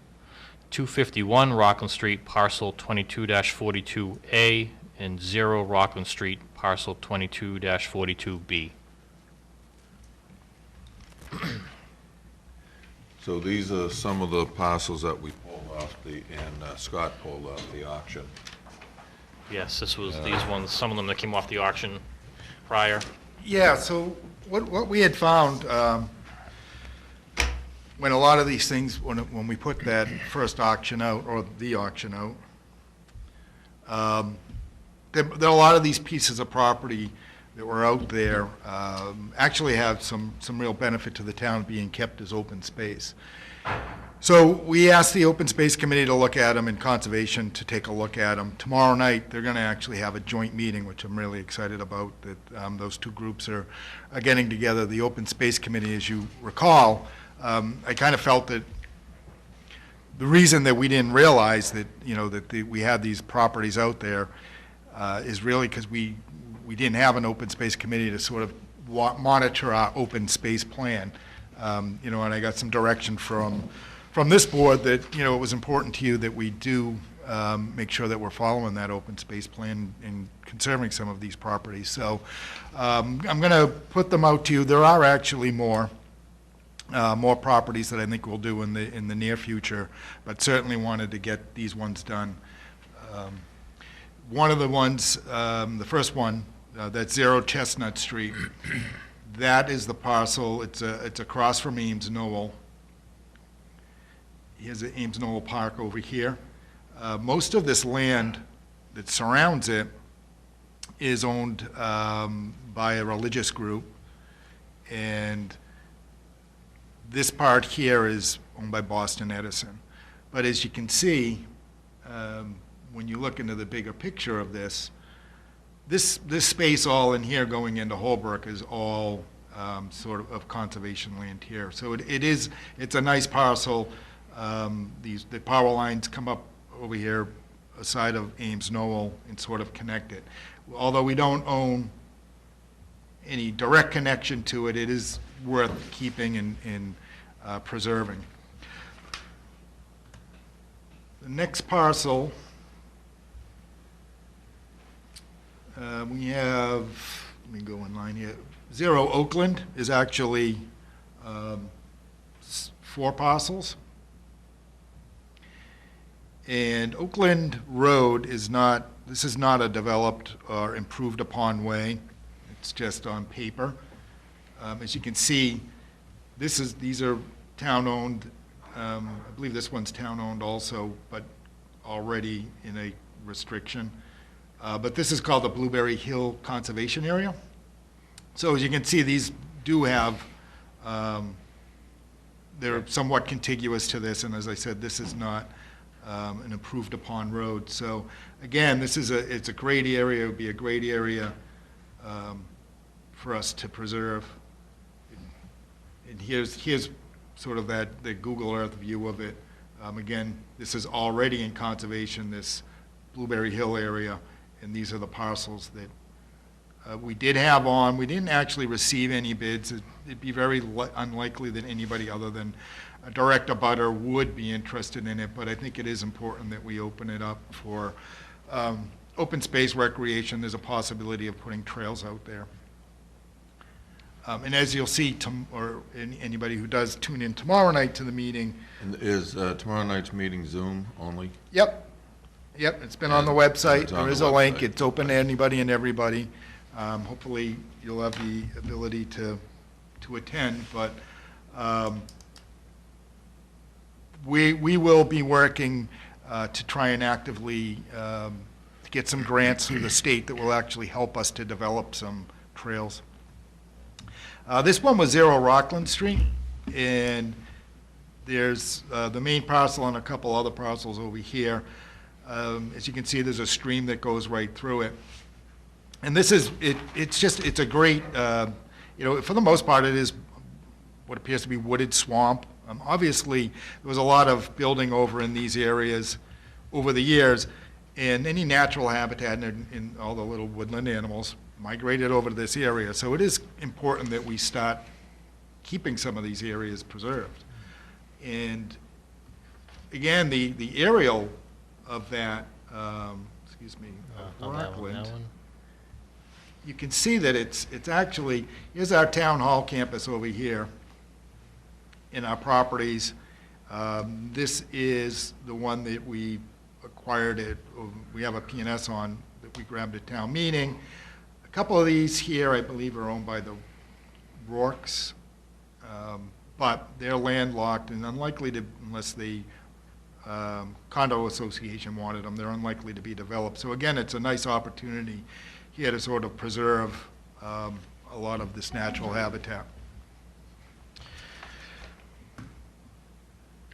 Speaker 1: 251 Rockland Street, parcel 22-42A, and 0 Rockland Street, parcel 22-42B.
Speaker 4: So these are some of the parcels that we pulled off and Scott pulled off the auction.
Speaker 1: Yes, these ones, some of them that came off the auction prior.
Speaker 5: Yeah, so what we had found, when a lot of these things, when we put that first auction out, or the auction out, there are a lot of these pieces of property that were out there actually have some real benefit to the town being kept as open space. So we asked the Open Space Committee to look at them and Conservation to take a look at them. Tomorrow night, they're going to actually have a joint meeting, which I'm really excited about, that those two groups are getting together. The Open Space Committee, as you recall, I kind of felt that the reason that we didn't realize that, we had these properties out there is really because we didn't have an Open Space Committee to sort of monitor our open space plan. And I got some direction from this board that, it was important to you that we do make sure that we're following that open space plan and conserving some of these properties. So I'm going to put them out to you. There are actually more properties that I think we'll do in the near future, but certainly wanted to get these ones done. One of the ones, the first one, that's 0 Chestnut Street, that is the parcel. It's across from Ames Knoll. Here's the Ames Knoll Park over here. Most of this land that surrounds it is owned by a religious group, and this part here is owned by Boston Edison. But as you can see, when you look into the bigger picture of this space all in here going into Holbrook is all sort of conservation land here. So it's a nice parcel. The power lines come up over here side of Ames Knoll and sort of connect it. Although we don't own any direct connection to it, it is worth keeping and preserving. The next parcel, we have, let me go in line here, 0 Oakland is actually 4 parcels. And Oakland Road is not, this is not a developed or improved upon way. It's just on paper. As you can see, these are town-owned. I believe this one's town-owned also, but already in a restriction. But this is called the Blueberry Hill Conservation Area. So as you can see, these do have, they're somewhat contiguous to this, and as I said, this is not an improved upon road. So again, it's a great area. It would be a great area for us to preserve. And here's sort of the Google Earth view of it. Again, this is already in conservation, this Blueberry Hill area, and these are the parcels that we did have on. We didn't actually receive any bids. It'd be very unlikely that anybody other than a direct abutter would be interested in it, but I think it is important that we open it up for open space recreation. There's a possibility of putting trails out there. And as you'll see, anybody who does tune in tomorrow night to the meeting.
Speaker 4: And is tomorrow night's meeting Zoom only?
Speaker 5: Yep, it's been on the website.
Speaker 4: It's on
Speaker 5: There is
Speaker 4: the
Speaker 5: a link.
Speaker 4: website.
Speaker 5: It's open to anybody and everybody. Hopefully, you'll have the ability to attend, but we will be working to try and actively get some grants through the state that will actually help us to develop some trails. This one was 0 Rockland Street, and there's the main parcel and a couple other parcels over here. As you can see, there's a stream that goes right through it. And this is, it's a great, for the most part, it is what appears to be wooded swamp. Obviously, there was a lot of building over in these areas over the years, and any natural habitat in all the little woodland animals migrated over to this area. So it is important that we start keeping some of these areas preserved. And again, the aerial of that, Rockland, you can see that it's actually, here's our town hall campus over here in our properties. This is the one that we acquired we have a P&S on that we grabbed at town meeting. A couple of these here, I believe, are owned by the Rourkes, but they're landlocked and unlikely to, unless the condo association wanted them, they're unlikely to be developed. So again, it's a nice opportunity here to sort of preserve a lot of this natural habitat.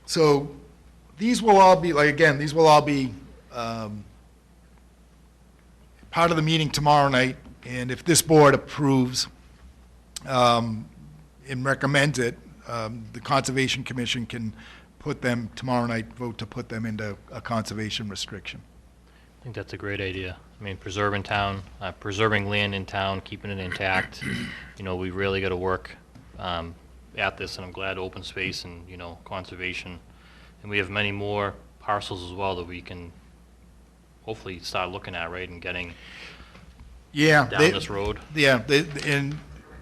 Speaker 5: So these will all be, these will all be part of the meeting tomorrow night, and if this board approves and recommends it, the Conservation Commission can put them, tomorrow night, vote to put them into a conservation restriction.
Speaker 1: I think that's a great idea. I mean, preserving town, preserving land in town, keeping it intact. We really got to work at this, and I'm glad open space and, conservation. And we have many more parcels as well that we can hopefully start looking at, right, and getting down this road.
Speaker 5: Yeah, and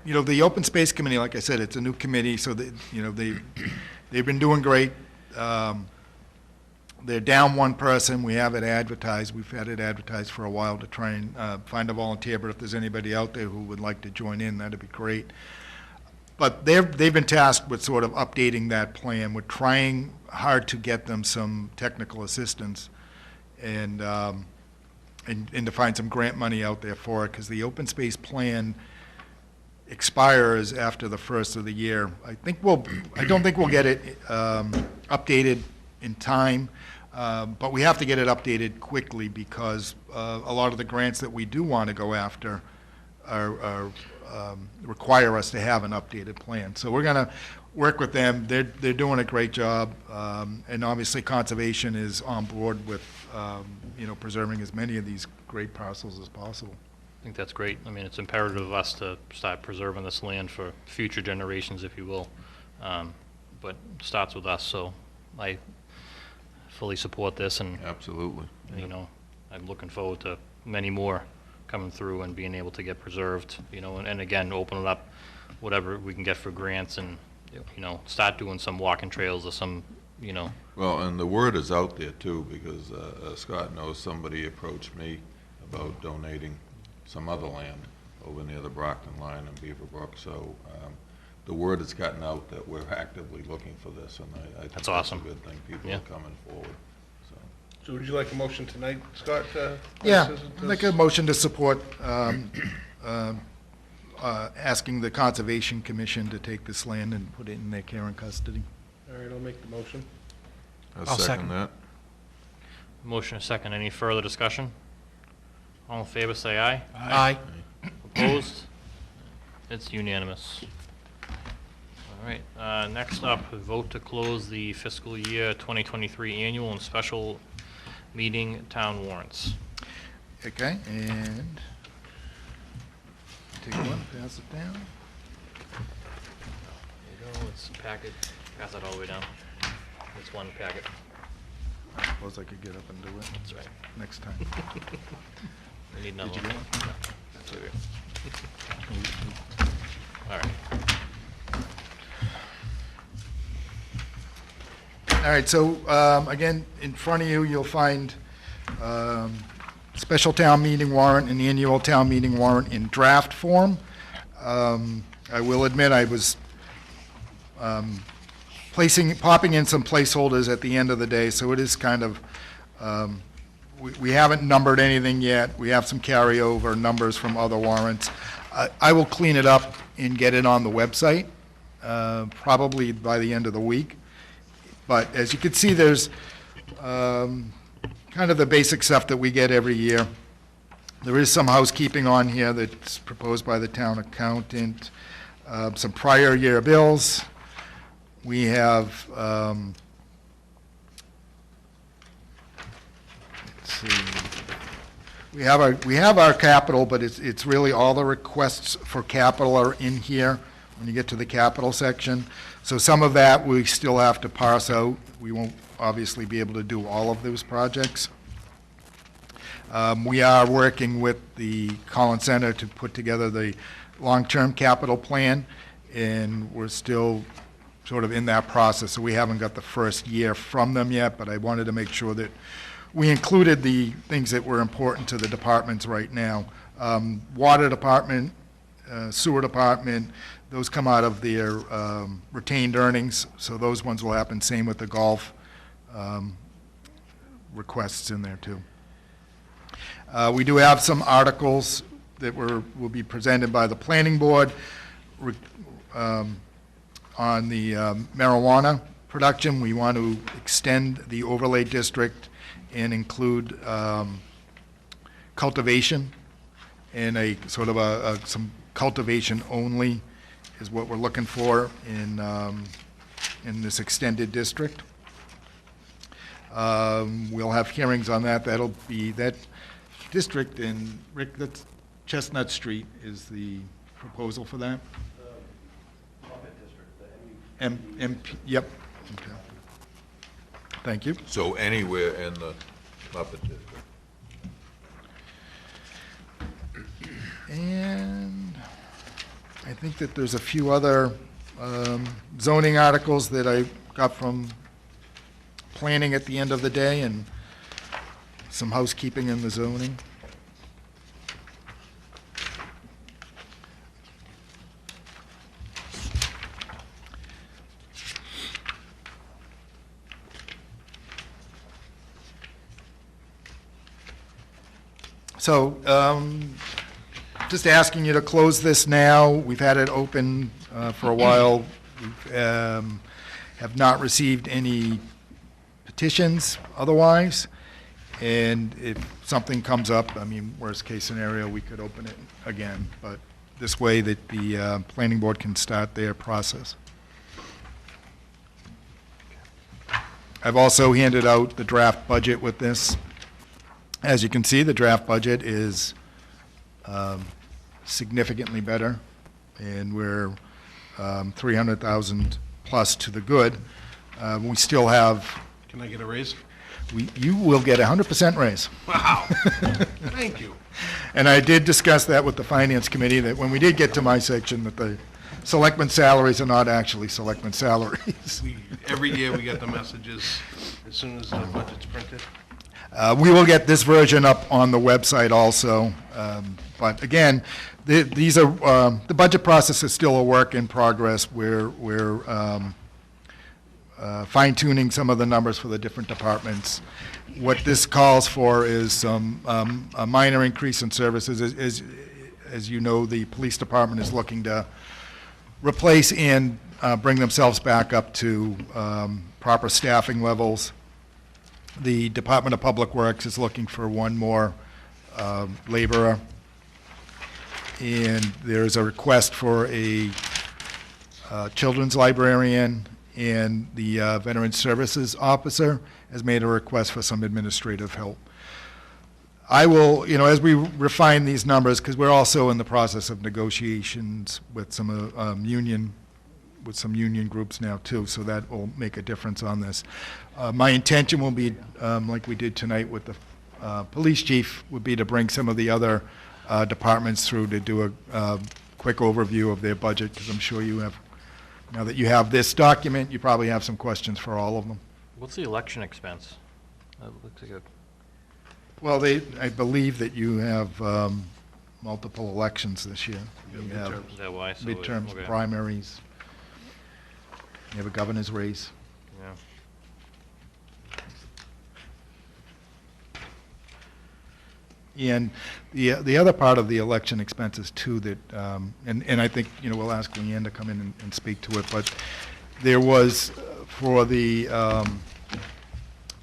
Speaker 5: the Open Space Committee, like I said, it's a new committee, so they've been doing great. They're down one person. We have it advertised. We've had it advertised for a while to try and find a volunteer, but if there's anybody out there who would like to join in, that'd be great. But they've been tasked with sort of updating that plan. We're trying hard to get them some technical assistance and to find some grant money out there for it, because the open space plan expires after the first of the year. I don't think we'll get it updated in time, but we have to get it updated quickly because a lot of the grants that we do want to go after are require us to have an updated plan. So we're going to work with them. They're doing a great job, and obviously Conservation is on board with, preserving as many of these great parcels as possible.
Speaker 1: I think that's great. I mean, it's imperative of us to start preserving this land for future generations, if you will. But it starts with us, so I fully support this, and,
Speaker 4: Absolutely.
Speaker 1: I'm looking forward to many more coming through and being able to get preserved, and again, open it up, whatever we can get for grants, and, start doing some walking trails or some,
Speaker 4: Well, and the word is out there too, because Scott knows somebody approached me about donating some other land over near the Brockton line in Beaverbrook, so the word has gotten out that we're actively looking for this, and I think
Speaker 1: That's awesome.
Speaker 4: a good thing. People
Speaker 1: Yeah.
Speaker 4: are coming forward, so.
Speaker 3: So would you like a motion tonight, Scott?
Speaker 5: Yeah,
Speaker 3: Francis,
Speaker 5: I'd like a motion to support asking the Conservation Commission to take this land and put it in their care and custody.
Speaker 3: All right, I'll make the motion.
Speaker 4: I'll second that.
Speaker 1: motion is second. Any further discussion? All in favor, say aye.
Speaker 2: Aye.
Speaker 1: Opposed? It's unanimous. All right, next up, vote to close the fiscal year 2023 annual and special meeting town warrants.
Speaker 5: Okay, and take one, pass it down.
Speaker 1: There you go, it's a packet, pass that all the way down. It's one packet,
Speaker 5: I suppose I could get up and do it
Speaker 1: that's right.
Speaker 5: next time.
Speaker 1: We need another
Speaker 5: Did you
Speaker 1: one.
Speaker 5: get one?
Speaker 1: No, that's okay. All right.
Speaker 5: All right, so, again, in front of you, you'll find special town meeting warrant and annual town meeting warrant in draft form. I will admit I was popping in some placeholders at the end of the day, so it is kind of, we haven't numbered anything yet. We have some carryover numbers from other warrants. I will clean it up and get it on the website, probably by the end of the week. But as you can see, there's kind of the basic stuff that we get every year. There is some housekeeping on here that's proposed by the town accountant, some prior year bills. We have, let's see, we have our capital, but it's really all the requests for capital are in here when you get to the capital section. So some of that we still have to parse out. We won't obviously be able to do all of those projects. We are working with the Collins Center to put together the long-term capital plan, and we're still sort of in that process, so we haven't got the first year from them yet, but I wanted to make sure that we included the things that were important to the departments right now. Water department, sewer department, those come out of their retained earnings, so those ones will happen. Same with the golf requests in there too. We do have some articles that will be presented by the planning board on the marijuana production. We want to extend the overlay district and include cultivation, and a sort of some cultivation only is what we're looking for in this extended district. We'll have hearings on that. That'll be that district, and Rick, that's Chestnut Street is the proposal for that? Yep. Okay. Thank you.
Speaker 4: So anywhere in the Muppet District.
Speaker 5: And I think that there's a few other zoning articles that I got from planning at the end of the day, and some housekeeping in the zoning. So, just asking you to close this now. We've had it open for a while. We have not received any petitions otherwise. And if something comes up, I mean, worst case scenario, we could open it again. But this way that the planning board can start their process. I've also handed out the draft budget with this. As you can see, the draft budget is significantly better, and we're 300,000 plus to the good. We still have,
Speaker 3: Can I get a raise?
Speaker 5: you will get a 100% raise.
Speaker 3: Wow. Thank you.
Speaker 5: And I did discuss that with the Finance Committee, that when we did get to my section, that the selectmen salaries are not actually selectmen salaries.
Speaker 3: Every year we get the messages as soon as the budget's printed.
Speaker 5: We will get this version up on the website also. But again, these are, the budget process is still a work in progress. We're fine-tuning some of the numbers for the different departments. What this calls for is some, a minor increase in services. As you know, the police department is looking to replace and bring themselves back up to proper staffing levels. The Department of Public Works is looking for one more laborer. And there's a request for a children's librarian, and the Veteran Services Officer has made a request for some administrative help. I will, as we refine these numbers, because we're also in the process of negotiations with some union groups now too, so that will make a difference on this. My intention will be, like we did tonight with the police chief, would be to bring some of the other departments through to do a quick overview of their budget, because I'm sure you have, now that you have this document, you probably have some questions for all of them.
Speaker 1: What's the election expense? That looks like a,
Speaker 5: Well, I believe that you have multiple elections this year. You have
Speaker 1: is that why? So
Speaker 5: midterms,
Speaker 1: okay.
Speaker 5: primaries. You have a governor's race.
Speaker 1: Yeah.
Speaker 5: And the other part of the election expenses too that, and I think, we'll ask Leanne to come in and speak to it, but there was, for the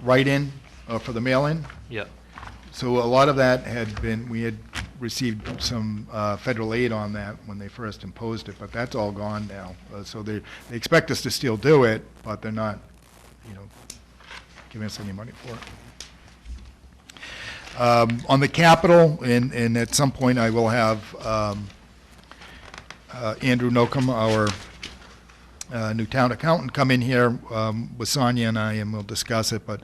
Speaker 5: write-in, for the mail-in,
Speaker 1: Yeah.
Speaker 5: so a lot of that had been, we had received some federal aid on that when they first imposed it, but that's all gone now. So they expect us to still do it, but they're not, giving us any money for it. On the capital, and at some point I will have Andrew Nocum, our new town accountant, come in here with Sonia and I, and we'll discuss it. But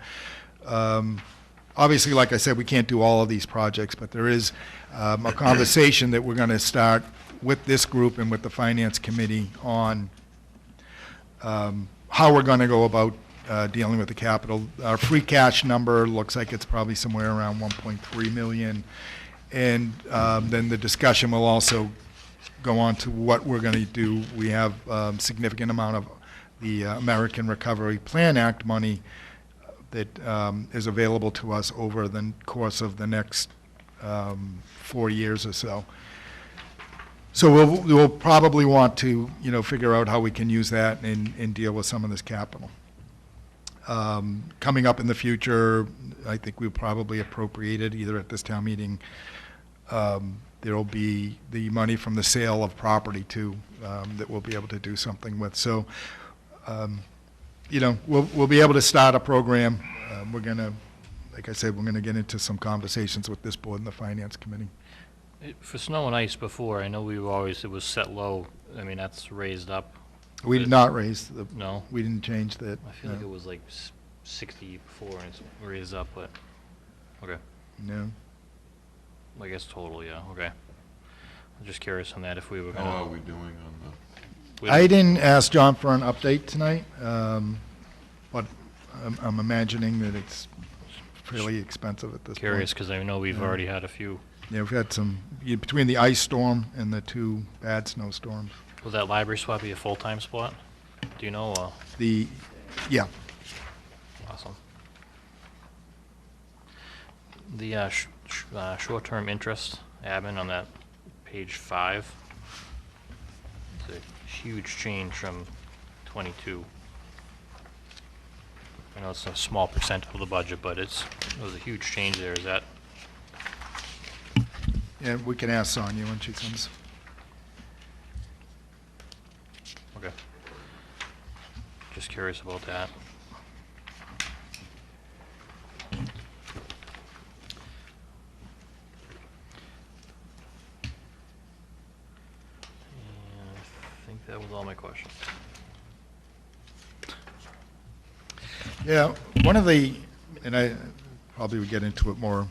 Speaker 5: obviously, like I said, we can't do all of these projects, but there is a conversation that we're going to start with this group and with the Finance Committee on how we're going to go about dealing with the capital. Our free cash number looks like it's probably somewhere around 1.3 million. And then the discussion will also go on to what we're going to do. We have a significant amount of the American Recovery Plan Act money that is available to us over the course of the next 4 years or so. So we'll probably want to, figure out how we can use that and deal with some of this capital. Coming up in the future, I think we'll probably appropriate it either at this town meeting. There'll be the money from the sale of property too, that we'll be able to do something with. So, we'll be able to start a program. We're gonna, like I said, we're gonna get into some conversations with this board and the Finance Committee.
Speaker 1: For snow and ice before, I know we were always, it was set low. I mean, that's raised up.
Speaker 5: We did not raise the,
Speaker 1: No?
Speaker 5: we didn't change that.
Speaker 1: I feel like
Speaker 5: no.
Speaker 1: it was like 60 before and it's raised up, but, okay.
Speaker 5: No.
Speaker 1: I guess total, yeah, okay. I'm just curious on that if we were
Speaker 4: How are
Speaker 1: gonna.
Speaker 4: we doing on the?
Speaker 5: I didn't ask John for an update tonight, but I'm imagining that it's fairly expensive at this point.
Speaker 1: Curious, because I know we've
Speaker 5: Yeah.
Speaker 1: already had a few.
Speaker 5: Yeah, we've had some, between the ice storm and the 2 bad snowstorms.
Speaker 1: Will that library swap be a full-time spot? Do you know?
Speaker 5: Yeah,
Speaker 1: Awesome. The short-term interest, admin, on that page 5. It's a huge change from 22. I know it's a small percent of the budget, but it was a huge change there. Is that,
Speaker 5: yeah, we can ask Sonia when she comes.
Speaker 1: Okay. Just curious about that. And I think that was all my questions.
Speaker 5: Yeah, one of the, and I probably would get into it more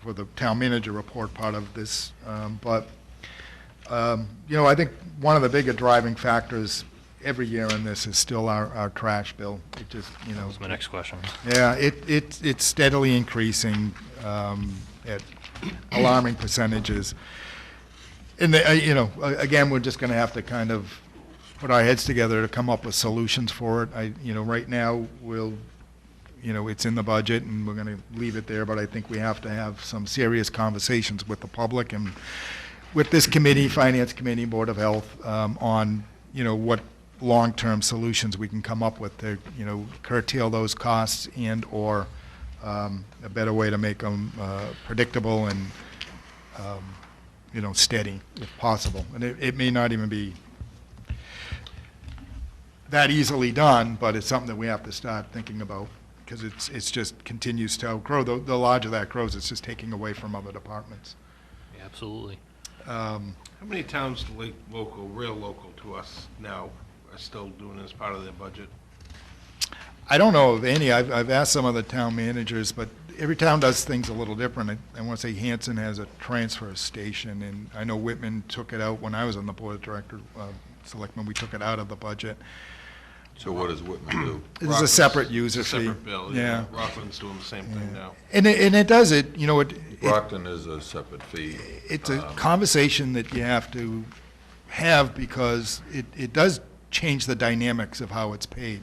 Speaker 5: for the town manager report part of this, but, you know, I think one of the bigger driving factors every year in this is still our trash bill. It just, you know.
Speaker 1: That was my next question.
Speaker 5: Yeah, it's steadily increasing at alarming percentages. And, you know, again, we're just going to have to kind of put our heads together to come up with solutions for it. You know, right now, you know, it's in the budget, and we're going to leave it there, but I think we have to have some serious conversations with the public and with this committee, Finance Committee, Board of Health, on, you know, what long-term solutions we can come up with to, you know, curtail those costs and/or a better way to make them predictable and, you know, steady if possible. And it may not even be that easily done, but it's something that we have to start thinking about, because it's just continues to outgrow. The larger that grows, it's just taking away from other departments.
Speaker 1: Yeah, absolutely.
Speaker 3: How many towns, like local, real local to us now, are still doing this part of their budget?
Speaker 5: I don't know of any. I've asked some of the town managers, but every town does things a little different. I want to say Hanson has a transfer station, and I know Whitman took it out when I was on the board of directors, selectmen. We took it out of the budget.
Speaker 4: So what does Whitman do?
Speaker 5: It's a separate user
Speaker 3: It's a
Speaker 5: fee.
Speaker 3: separate bill,
Speaker 5: Yeah.
Speaker 3: Rockland's doing the same thing now.
Speaker 5: And it does it, you know,
Speaker 4: Brockton is a separate fee.
Speaker 5: it's a conversation that you have to have, because it does change the dynamics of how it's paid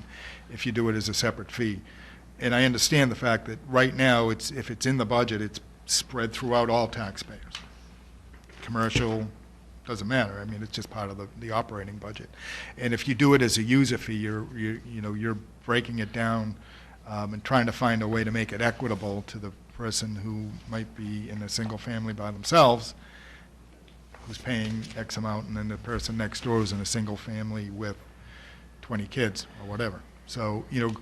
Speaker 5: if you do it as a separate fee. And I understand the fact that right now, if it's in the budget, it's spread throughout all taxpayers. Commercial, doesn't matter. I mean, it's just part of the operating budget. And if you do it as a user fee, you're breaking it down and trying to find a way to make it equitable to the person who might be in a single family by themselves, who's paying X amount, and then the person next door is in a single family with 20 kids or whatever. So, you know,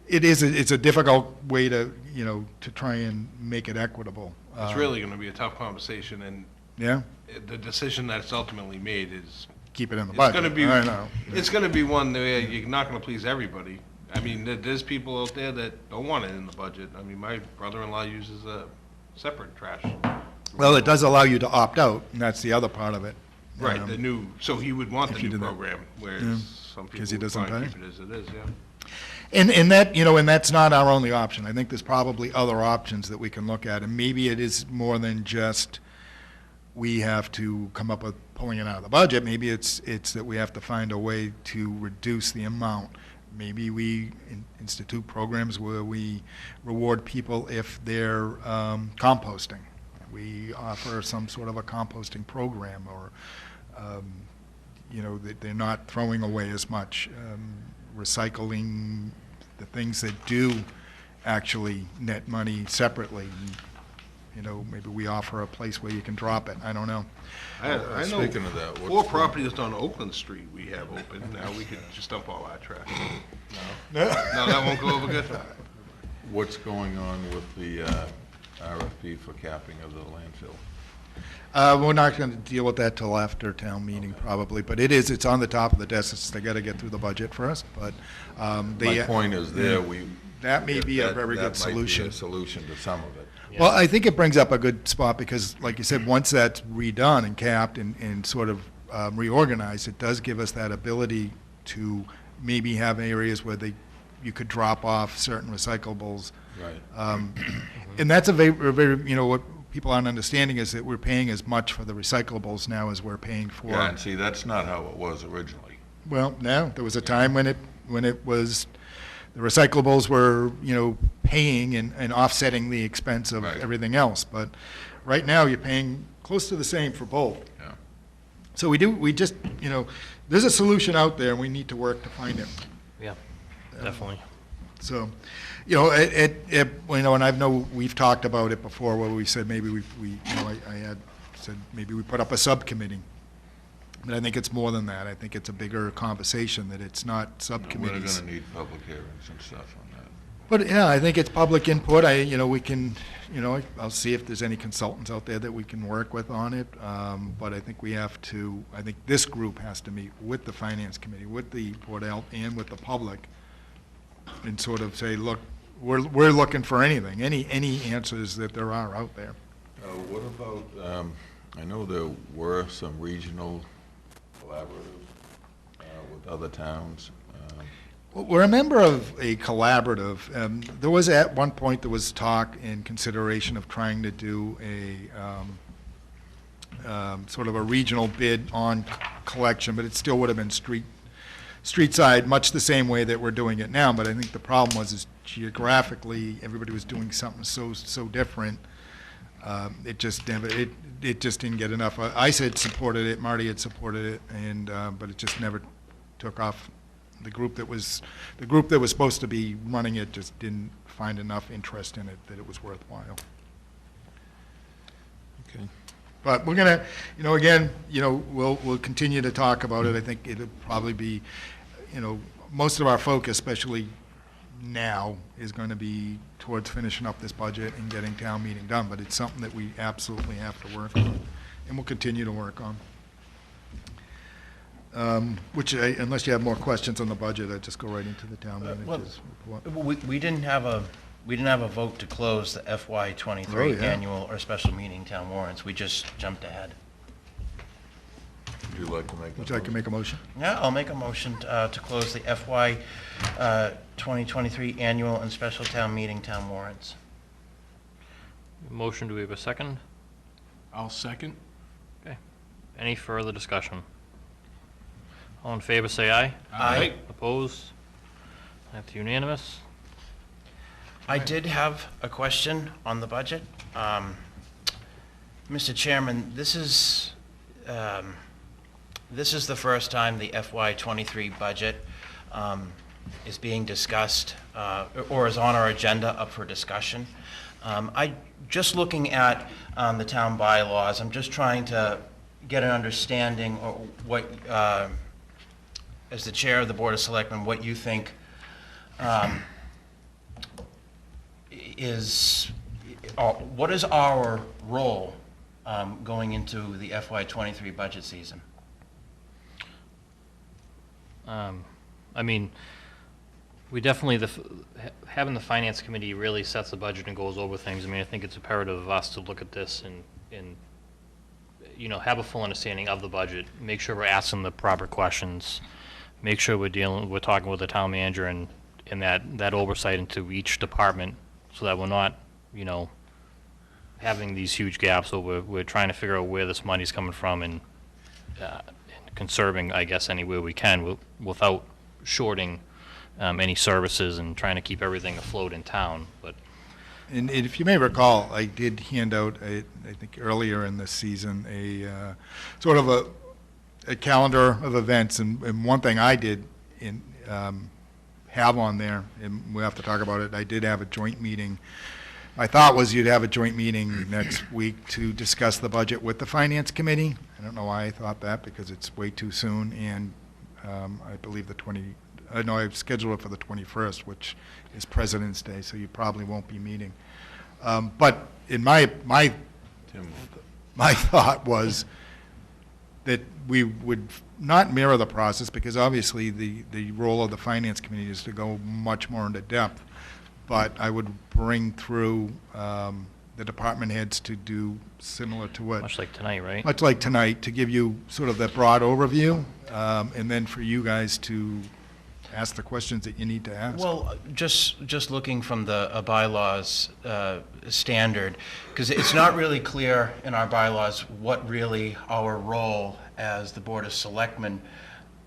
Speaker 5: it's a difficult way to, you know, to try and make it equitable.
Speaker 3: It's really going to be a tough conversation, and
Speaker 5: Yeah,
Speaker 3: the decision that's ultimately made is,
Speaker 5: keep it in the
Speaker 3: it's
Speaker 5: budget.
Speaker 3: going to be,
Speaker 5: I know.
Speaker 3: it's going to be one where you're not going to please everybody. I mean, there's people out there that don't want it in the budget. I mean, my brother-in-law uses a separate trash.
Speaker 5: Well, it does allow you to opt out, and that's the other part of it.
Speaker 3: Right, the new, so he would want the
Speaker 5: if you
Speaker 3: new
Speaker 5: did that.
Speaker 3: program,
Speaker 5: Yeah.
Speaker 3: whereas some
Speaker 5: 'Cause
Speaker 3: people
Speaker 5: he
Speaker 3: would
Speaker 5: doesn't
Speaker 3: probably
Speaker 5: pay.
Speaker 3: keep it as it is, yeah.
Speaker 5: And that, you know, and that's not our only option. I think there's probably other options that we can look at, and maybe it is more than just we have to come up with pulling it out of the budget. Maybe it's that we have to find a way to reduce the amount. Maybe we institute programs where we reward people if they're composting. We offer some sort of a composting program, or, you know, that they're not throwing away as much. Recycling the things that do actually net money separately. You know, maybe we offer a place where you can drop it. I don't know.
Speaker 3: I know
Speaker 4: Speaking of that,
Speaker 3: 4 properties on Oakland Street we have open. Now we could just dump all our trash. No, that won't go over good.
Speaker 4: what's going on with the RFP for capping of the landfill?
Speaker 5: We're not going to deal with that till after town meeting, probably, but it's on the top of the desk. They got to get through the budget first, but
Speaker 4: My point is there,
Speaker 5: that may be a
Speaker 4: that-
Speaker 5: very good
Speaker 4: That might be
Speaker 5: solution.
Speaker 4: a solution to some of it.
Speaker 5: Well, I think it brings up a good spot, because, like you said, once that's redone and capped and sort of reorganized, it does give us that ability to maybe have areas where you could drop off certain recyclables.
Speaker 4: Right.
Speaker 5: And that's a very, you know, what people aren't understanding is that we're paying as much for the recyclables now as we're paying for.
Speaker 4: Yeah, and see, that's not how it was originally.
Speaker 5: Well, no, there was a time when it was, the recyclables were, you know, paying and offsetting the expense of
Speaker 4: Right.
Speaker 5: everything else. But right now, you're paying close to the same for both.
Speaker 4: Yeah.
Speaker 5: So we just, you know, there's a solution out there, and we need to work to find it.
Speaker 1: Yeah, definitely.
Speaker 5: So, you know, you know, and I know we've talked about it before, where we said maybe we you know, I had said maybe we put up a subcommittee But I think it's more than that. I think it's a bigger conversation, that it's not
Speaker 4: We're
Speaker 5: subcommittees.
Speaker 4: gonna need public hearings and stuff on that.
Speaker 5: But, yeah, I think it's public input. We can, I'll see if there's any consultants out there that we can work with on it. But I think I think this group has to meet with the Finance Committee, with the Board of Health, and with the public, and sort of say, look, we're looking for anything, any answers that there are out there.
Speaker 4: What about, I know there were some regional collaboratives with other towns.
Speaker 5: Well, we're a member of a collaborative. There was, at one point, there was talk and consideration of trying to do a sort of a regional bid on collection, but it still would have been street side, much the same way that we're doing it now. But I think the problem is geographically, everybody was doing something so different. It just didn't get enough. I had supported it, Marty had supported it, and but it just never took off. The group that was supposed to be running it just didn't find enough interest in it that it was worthwhile.
Speaker 4: Okay.
Speaker 5: But we're gonna, again, we'll continue to talk about it. I think it'll probably be, most of our focus, especially now, is going to be towards finishing up this budget and getting town meeting done. But it's something that we absolutely have to work on, and we'll continue to work on. Unless you have more questions on the budget, I'd just go right into the town manager's report.
Speaker 2: We didn't have a vote to close the FY '23
Speaker 5: Oh, yeah.
Speaker 2: annual or special meeting town warrants. We just jumped ahead.
Speaker 4: Would you like to make a
Speaker 5: Would you like to make a motion?
Speaker 2: Yeah, I'll make a motion to close the FY 2023 annual and special town meeting town warrants.
Speaker 1: Motion, do we have a second?
Speaker 7: I'll second.
Speaker 1: Okay. Any further discussion? All in favor, say aye.
Speaker 2: Aye.
Speaker 1: Opposed? That's unanimous.
Speaker 2: I did have a question on the budget. Mr. Chairman, this is the first time the FY '23 budget is being discussed or is on our agenda up for discussion. Just looking at the town bylaws, I'm just trying to get an understanding or what, as the chair of the Board of Selectmen, what you think what is our role going into the FY '23 budget season?
Speaker 1: I mean, we definitely, having the finance committee really sets the budget and goes over things. I mean, I think it's imperative of us to look at this and have a full understanding of the budget, make sure we're asking the proper questions, make sure we're talking with the town manager and that oversight into each department, so that we're not, having these huge gaps. So we're trying to figure out where this money's coming from and conserving, I guess, any way we can without shorting any services and trying to keep everything afloat in town. But
Speaker 5: And if you may recall, I did hand out, I think earlier in this season, a sort of a calendar of events, and one thing I did have on there, and we'll have to talk about it, I did have a joint meeting. My thought was you'd have a joint meeting next week to discuss the budget with the Finance Committee. I don't know why I thought that, because it's way too soon, and I believe I've scheduled it for the 21st, which is President's Day, so you probably won't be meeting. But in my thought was that we would not mirror the process, because obviously the role of the Finance Committee is to go much more into depth, but I would bring through the department heads to do similar to what...
Speaker 1: much like tonight, right?
Speaker 5: Much like tonight, to give you sort of that broad overview, and then for you guys to ask the questions that you need to ask.
Speaker 2: Well, just looking from the bylaws standard, because it's not really clear in our bylaws what really our role as the Board of Selectmen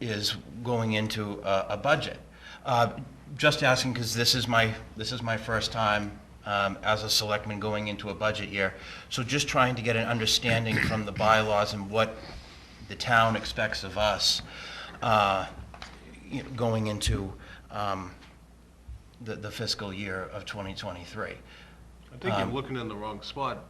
Speaker 2: is going into a budget. Just asking because this is my first time as a selectman going into a budget year. So just trying to get an understanding from the bylaws and what the town expects of us going into the fiscal year of 2023.
Speaker 3: I think you're looking in the wrong spot.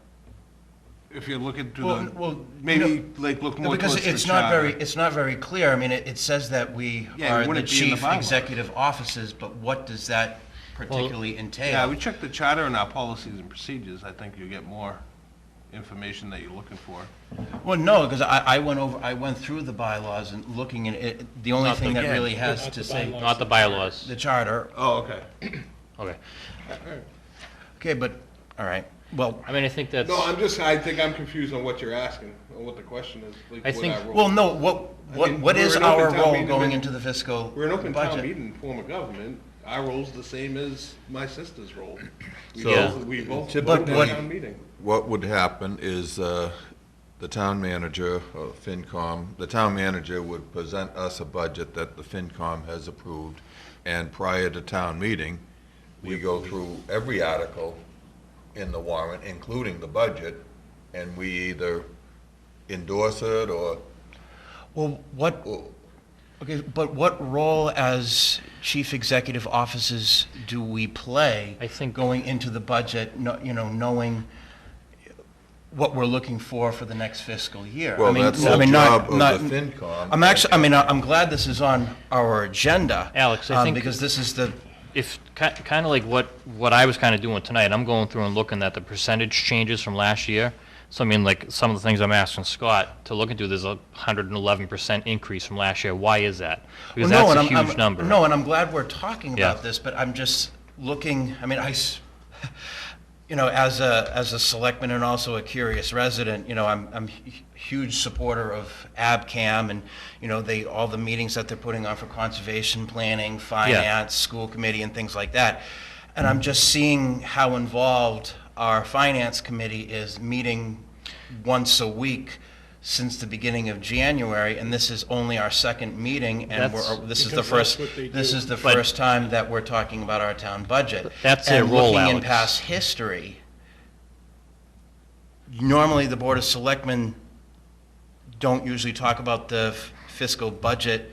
Speaker 3: if you're looking
Speaker 2: Well,
Speaker 3: through maybe like look
Speaker 2: No,
Speaker 3: more
Speaker 2: because
Speaker 3: towards the
Speaker 2: it's not
Speaker 3: charter.
Speaker 2: it's not very clear. I mean, it says that we
Speaker 3: Yeah,
Speaker 2: are the
Speaker 3: wouldn't it be in the
Speaker 2: chief
Speaker 3: bylaws?
Speaker 2: executive officers, but what does that particularly entail?
Speaker 3: Yeah, we check the charter and our policies and procedures. I think you get more information that you're looking for.
Speaker 2: Well, no, because I went through the bylaws and looking at it, the only
Speaker 1: Not
Speaker 2: thing
Speaker 1: the-
Speaker 2: that really has
Speaker 7: Not
Speaker 2: to
Speaker 7: the
Speaker 2: say,
Speaker 7: bylaws.
Speaker 1: Not the bylaws.
Speaker 2: the charter.
Speaker 3: Oh, okay.
Speaker 1: Okay.
Speaker 2: Okay, but, all right, well,
Speaker 1: I mean, I think that's,
Speaker 3: I think I'm confused on what you're asking, or what the question is, like
Speaker 1: I
Speaker 3: what
Speaker 1: think-
Speaker 3: our role-
Speaker 2: well, no,
Speaker 3: I mean,
Speaker 2: what is
Speaker 3: we're an open
Speaker 2: our
Speaker 3: town
Speaker 2: role
Speaker 3: meeting,
Speaker 2: going
Speaker 3: but-
Speaker 2: into the fiscal
Speaker 3: We're an open town
Speaker 2: budget?
Speaker 3: meeting form of government. Our role's the same as my sister's role.
Speaker 4: So,
Speaker 3: We both
Speaker 4: typically-
Speaker 3: vote at town meeting.
Speaker 4: What would happen is the town manager, or FinCom, the town manager would present us a budget that the FinCom has approved, and prior to town meeting, we go through every article in the warrant, including the budget, and we either endorse it or,
Speaker 2: Well, okay, but what role as chief executive officers do we play?
Speaker 1: I think-
Speaker 2: going into the budget, knowing what we're looking for the next fiscal year? I
Speaker 4: well,
Speaker 2: mean,
Speaker 4: that's
Speaker 2: I
Speaker 4: the
Speaker 2: mean,
Speaker 4: job
Speaker 2: not-
Speaker 4: of the FinCom.
Speaker 2: I'm actually, I mean, I'm glad this is on our agenda.
Speaker 1: Alex, I think-
Speaker 2: because this is the,
Speaker 1: if, kind of like what I was kind of doing tonight, I'm going through and looking at the percentage changes from last year. So I mean, like, some of the things I'm asking Scott to look into, there's a 111% increase from last year. Why is that? Because
Speaker 2: Well, no,
Speaker 1: that's a
Speaker 2: and I'm-
Speaker 1: huge number.
Speaker 2: No, and I'm glad we're talking
Speaker 1: Yeah.
Speaker 2: about this, but I'm just looking, I mean, as a selectman and also a curious resident, I'm a huge supporter of ABCAM and, all the meetings that they're putting on for conservation planning, finance, school committee, and things like that. And I'm just seeing how involved our finance committee is, meeting once a week since the beginning of January, and this is only our second meeting, and
Speaker 1: That's-
Speaker 2: this is the
Speaker 7: Because
Speaker 2: first,
Speaker 7: that's what they
Speaker 2: this
Speaker 7: do.
Speaker 2: is the
Speaker 1: But-
Speaker 2: first time that we're talking about our town budget.
Speaker 1: That's their role,
Speaker 2: And looking in
Speaker 1: Alex.
Speaker 2: past history, normally the Board of Selectmen don't usually talk about the fiscal budget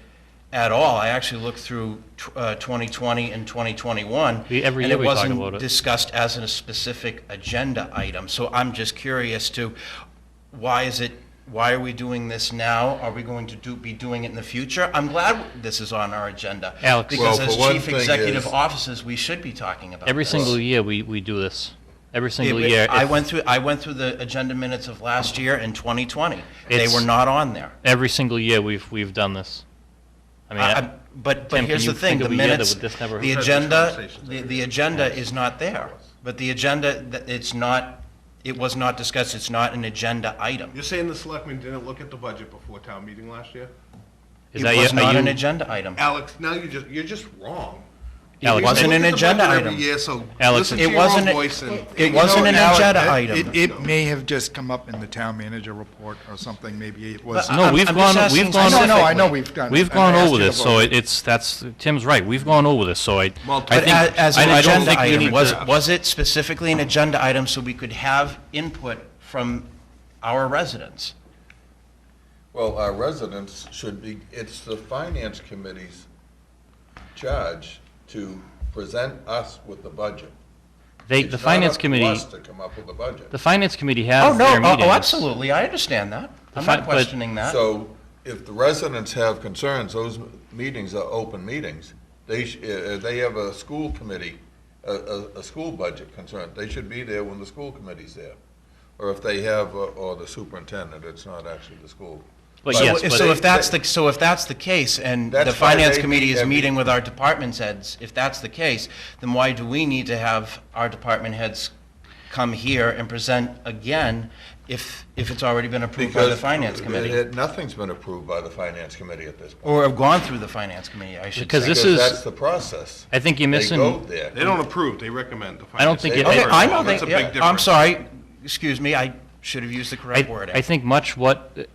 Speaker 2: at all. I actually looked through 2020 and 2021.
Speaker 1: Every year we talk about
Speaker 2: And it
Speaker 1: it.
Speaker 2: wasn't discussed as a specific agenda item. So I'm just curious to, why are we doing this now? Are we going to be doing it in the future? I'm glad this is on our agenda.
Speaker 1: Alex.
Speaker 2: Because
Speaker 4: Well,
Speaker 2: as
Speaker 4: for one
Speaker 2: chief
Speaker 4: thing
Speaker 2: executive
Speaker 4: is-
Speaker 2: officers, we should be talking about
Speaker 1: Every
Speaker 2: this.
Speaker 1: single year, we do this. Every single
Speaker 2: Yeah,
Speaker 1: year.
Speaker 2: I
Speaker 1: if-
Speaker 2: went through the agenda minutes of last year in 2020. They
Speaker 1: It's-
Speaker 2: were not on there.
Speaker 1: Every single year, we've done this. I mean,
Speaker 2: But
Speaker 1: Tim,
Speaker 2: here's
Speaker 1: can
Speaker 2: the
Speaker 1: you
Speaker 2: thing,
Speaker 1: think
Speaker 2: the
Speaker 1: of a year that
Speaker 2: minutes,
Speaker 1: this never-
Speaker 2: the
Speaker 3: We've had these
Speaker 2: agenda,
Speaker 3: conversations
Speaker 2: the agenda is not there. But the agenda, it was not discussed, it's not an agenda item.
Speaker 3: You're saying the selectmen didn't look at the budget before town meeting last year?
Speaker 1: is
Speaker 2: It
Speaker 1: that
Speaker 2: was
Speaker 1: are
Speaker 2: not
Speaker 1: you-
Speaker 2: an agenda item.
Speaker 3: Alex, now you're just wrong.
Speaker 1: Alex,
Speaker 3: You
Speaker 2: wasn't
Speaker 3: look
Speaker 2: an
Speaker 3: at the
Speaker 2: agenda
Speaker 3: budget
Speaker 2: item.
Speaker 3: Every year, so
Speaker 1: Alex,
Speaker 3: listen
Speaker 2: it
Speaker 3: to your own
Speaker 2: wasn't a-
Speaker 3: voice and.
Speaker 2: It wasn't an
Speaker 5: Alex,
Speaker 2: agenda item.
Speaker 5: It may have just come up in the town manager report or something, maybe it was.
Speaker 2: But
Speaker 1: No,
Speaker 2: I'm
Speaker 1: we've
Speaker 2: just
Speaker 1: gone,
Speaker 2: asking
Speaker 1: we've gone.
Speaker 5: I know, I
Speaker 2: specifically.
Speaker 5: know we've done it.
Speaker 1: We've
Speaker 5: and I
Speaker 1: gone
Speaker 5: asked
Speaker 1: over
Speaker 5: you to
Speaker 1: this, so
Speaker 5: vote.
Speaker 1: that's, Tim's right, we've gone over this, so I
Speaker 3: Well,
Speaker 1: I
Speaker 2: But
Speaker 1: think,
Speaker 2: as an
Speaker 1: I don't
Speaker 2: agenda
Speaker 1: think we
Speaker 2: item,
Speaker 1: need
Speaker 2: was,
Speaker 1: to.
Speaker 2: was it specifically an agenda item so we could have input from our residents?
Speaker 4: Well, our residents should be, it's the finance committee's charge to present us with the budget.
Speaker 1: The
Speaker 4: It's
Speaker 1: finance
Speaker 4: not up to
Speaker 1: committee,
Speaker 4: us to come up with the budget.
Speaker 1: the finance committee
Speaker 2: Oh,
Speaker 1: has
Speaker 2: no,
Speaker 1: their meetings.
Speaker 2: absolutely, I understand that. I'm
Speaker 1: fi-
Speaker 2: not
Speaker 1: but-
Speaker 2: questioning that.
Speaker 4: So if the residents have concerns, those meetings are open meetings. They have a school committee, a school budget concern. They should be there when the school committee's there. Or if they have, or the superintendent, it's not actually the school.
Speaker 1: But
Speaker 2: So
Speaker 1: yes,
Speaker 2: if-
Speaker 1: but
Speaker 2: so if that's the case, and
Speaker 4: That's
Speaker 2: the
Speaker 4: why
Speaker 2: finance
Speaker 4: they
Speaker 2: committee
Speaker 4: meet
Speaker 2: is
Speaker 4: every-
Speaker 2: meeting with our department heads, if that's the case, then why do we need to have our department heads come here and present again if it's already been approved by the
Speaker 4: Because
Speaker 2: finance committee?
Speaker 4: nothing's been approved by the finance committee at this point.
Speaker 2: Or have gone through the finance committee, I should
Speaker 1: Because
Speaker 2: say.
Speaker 1: this
Speaker 4: Because
Speaker 1: is-
Speaker 4: that's the process.
Speaker 1: I think you're
Speaker 4: They
Speaker 1: missing.
Speaker 4: go there.
Speaker 3: They don't approve, they recommend the finance.
Speaker 1: I don't think it-
Speaker 2: Okay, I know
Speaker 3: That's a
Speaker 2: they,
Speaker 3: big
Speaker 2: yeah,
Speaker 3: difference.
Speaker 2: I'm sorry, excuse me, I should have used the correct wording.
Speaker 1: I think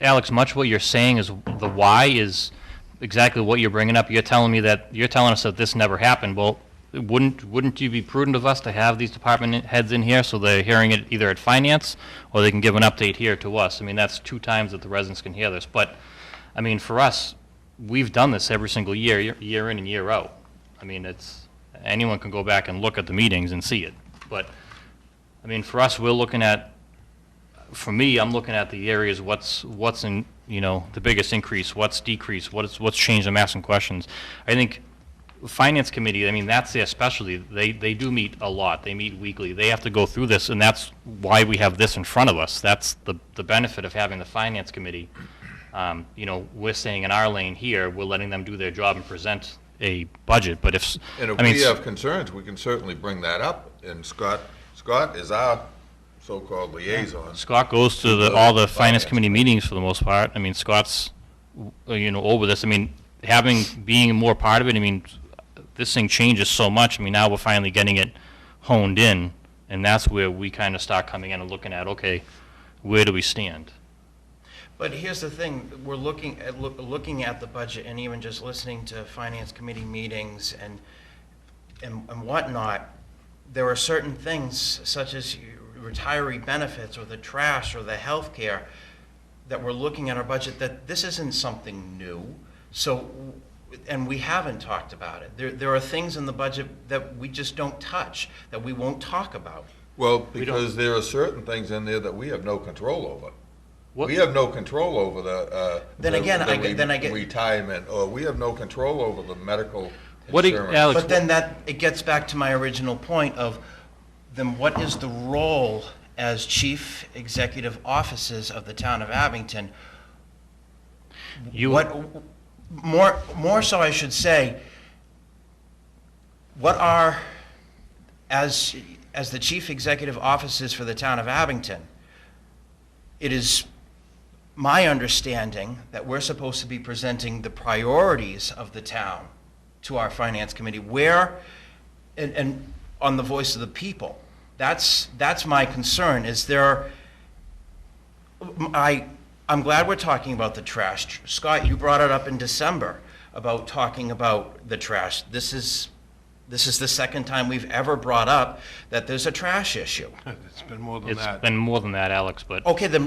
Speaker 1: Alex, much what you're saying is, the why is exactly what you're bringing up. You're telling us that this never happened. Well, wouldn't you be prudent of us to have these department heads in here so they're hearing it either at finance or they can give an update here to us? I mean, that's 2 times that the residents can hear this. But, I mean, for us, we've done this every single year in and year out. I mean, anyone can go back and look at the meetings and see it. But, I mean, for us, we're looking at for me, I'm looking at the areas, what's in, the biggest increase, what's decreased, what's changed, I'm asking questions. I think Finance Committee, I mean, that's their specialty. They do meet a lot. They meet weekly. They have to go through this, and that's why we have this in front of us. That's the benefit of having the Finance Committee. We're staying in our lane here. We're letting them do their job and present a budget, but if,
Speaker 4: And if
Speaker 1: I mean,
Speaker 4: we have concerns, we can certainly bring that up, and Scott is our so-called liaison.
Speaker 1: Scott goes to all the Finance Committee meetings for the most part. I mean, Scott's, over this. I mean, being more part of it, I mean, this thing changes so much. I mean, now we're finally getting it honed in, and that's where we kind of start coming in and looking at, okay, where do we stand?
Speaker 2: But here's the thing, we're looking at the budget and even just listening to Finance Committee meetings and whatnot, there are certain things such as retiree benefits or the trash or the health care that we're looking at our budget that this isn't something new. So, and we haven't talked about it. There are things in the budget that we just don't touch, that we won't talk about.
Speaker 4: Well, because there are certain things in there that we have no control over.
Speaker 1: What-
Speaker 4: We have no control over the
Speaker 2: Then again, I get-
Speaker 4: retirement, or we have no control over the medical
Speaker 1: What do you-
Speaker 4: insurance.
Speaker 1: Alex,
Speaker 2: But then it gets back to my original point of, then what is the role as chief executive officers of the town of Abington? More so I should say, what are, as the chief executive officers for the town of Abington, it is my understanding that we're supposed to be presenting the priorities of the town to our finance committee, and on the voice of the people. That's my concern, is I'm glad we're talking about the trash. Scott, you brought it up in December about talking about the trash. This is the second time we've ever brought up that there's a trash issue.
Speaker 3: It's been more than
Speaker 1: it's
Speaker 3: that.
Speaker 1: been more than that, Alex, but
Speaker 2: Okay, then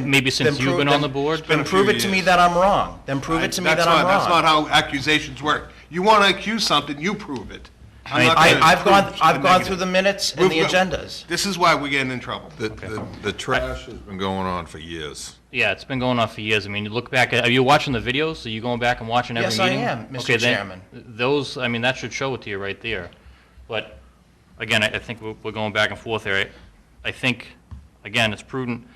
Speaker 1: maybe since
Speaker 2: then
Speaker 1: you've been on the
Speaker 2: then-
Speaker 1: board?
Speaker 2: Then prove it to me that I'm wrong. Then prove it to me that I'm wrong.
Speaker 3: That's not how accusations work. You want to accuse something, you prove it. I'm not gonna
Speaker 2: I've gone
Speaker 3: prove
Speaker 2: through
Speaker 3: negative.
Speaker 2: the minutes and the
Speaker 3: We've got-
Speaker 2: agendas.
Speaker 3: This is why we're getting in trouble.
Speaker 4: The trash has been going on for years.
Speaker 1: Yeah, it's been going on for years. I mean, you look back are you watching the videos? Are you going back and watching every
Speaker 2: Yes, I
Speaker 1: meeting?
Speaker 2: am, Mr.
Speaker 1: Okay, then
Speaker 2: Chairman.
Speaker 1: those, I mean, that should show it to you right there. But, again, I think we're going back and forth here. I think, again, it's prudent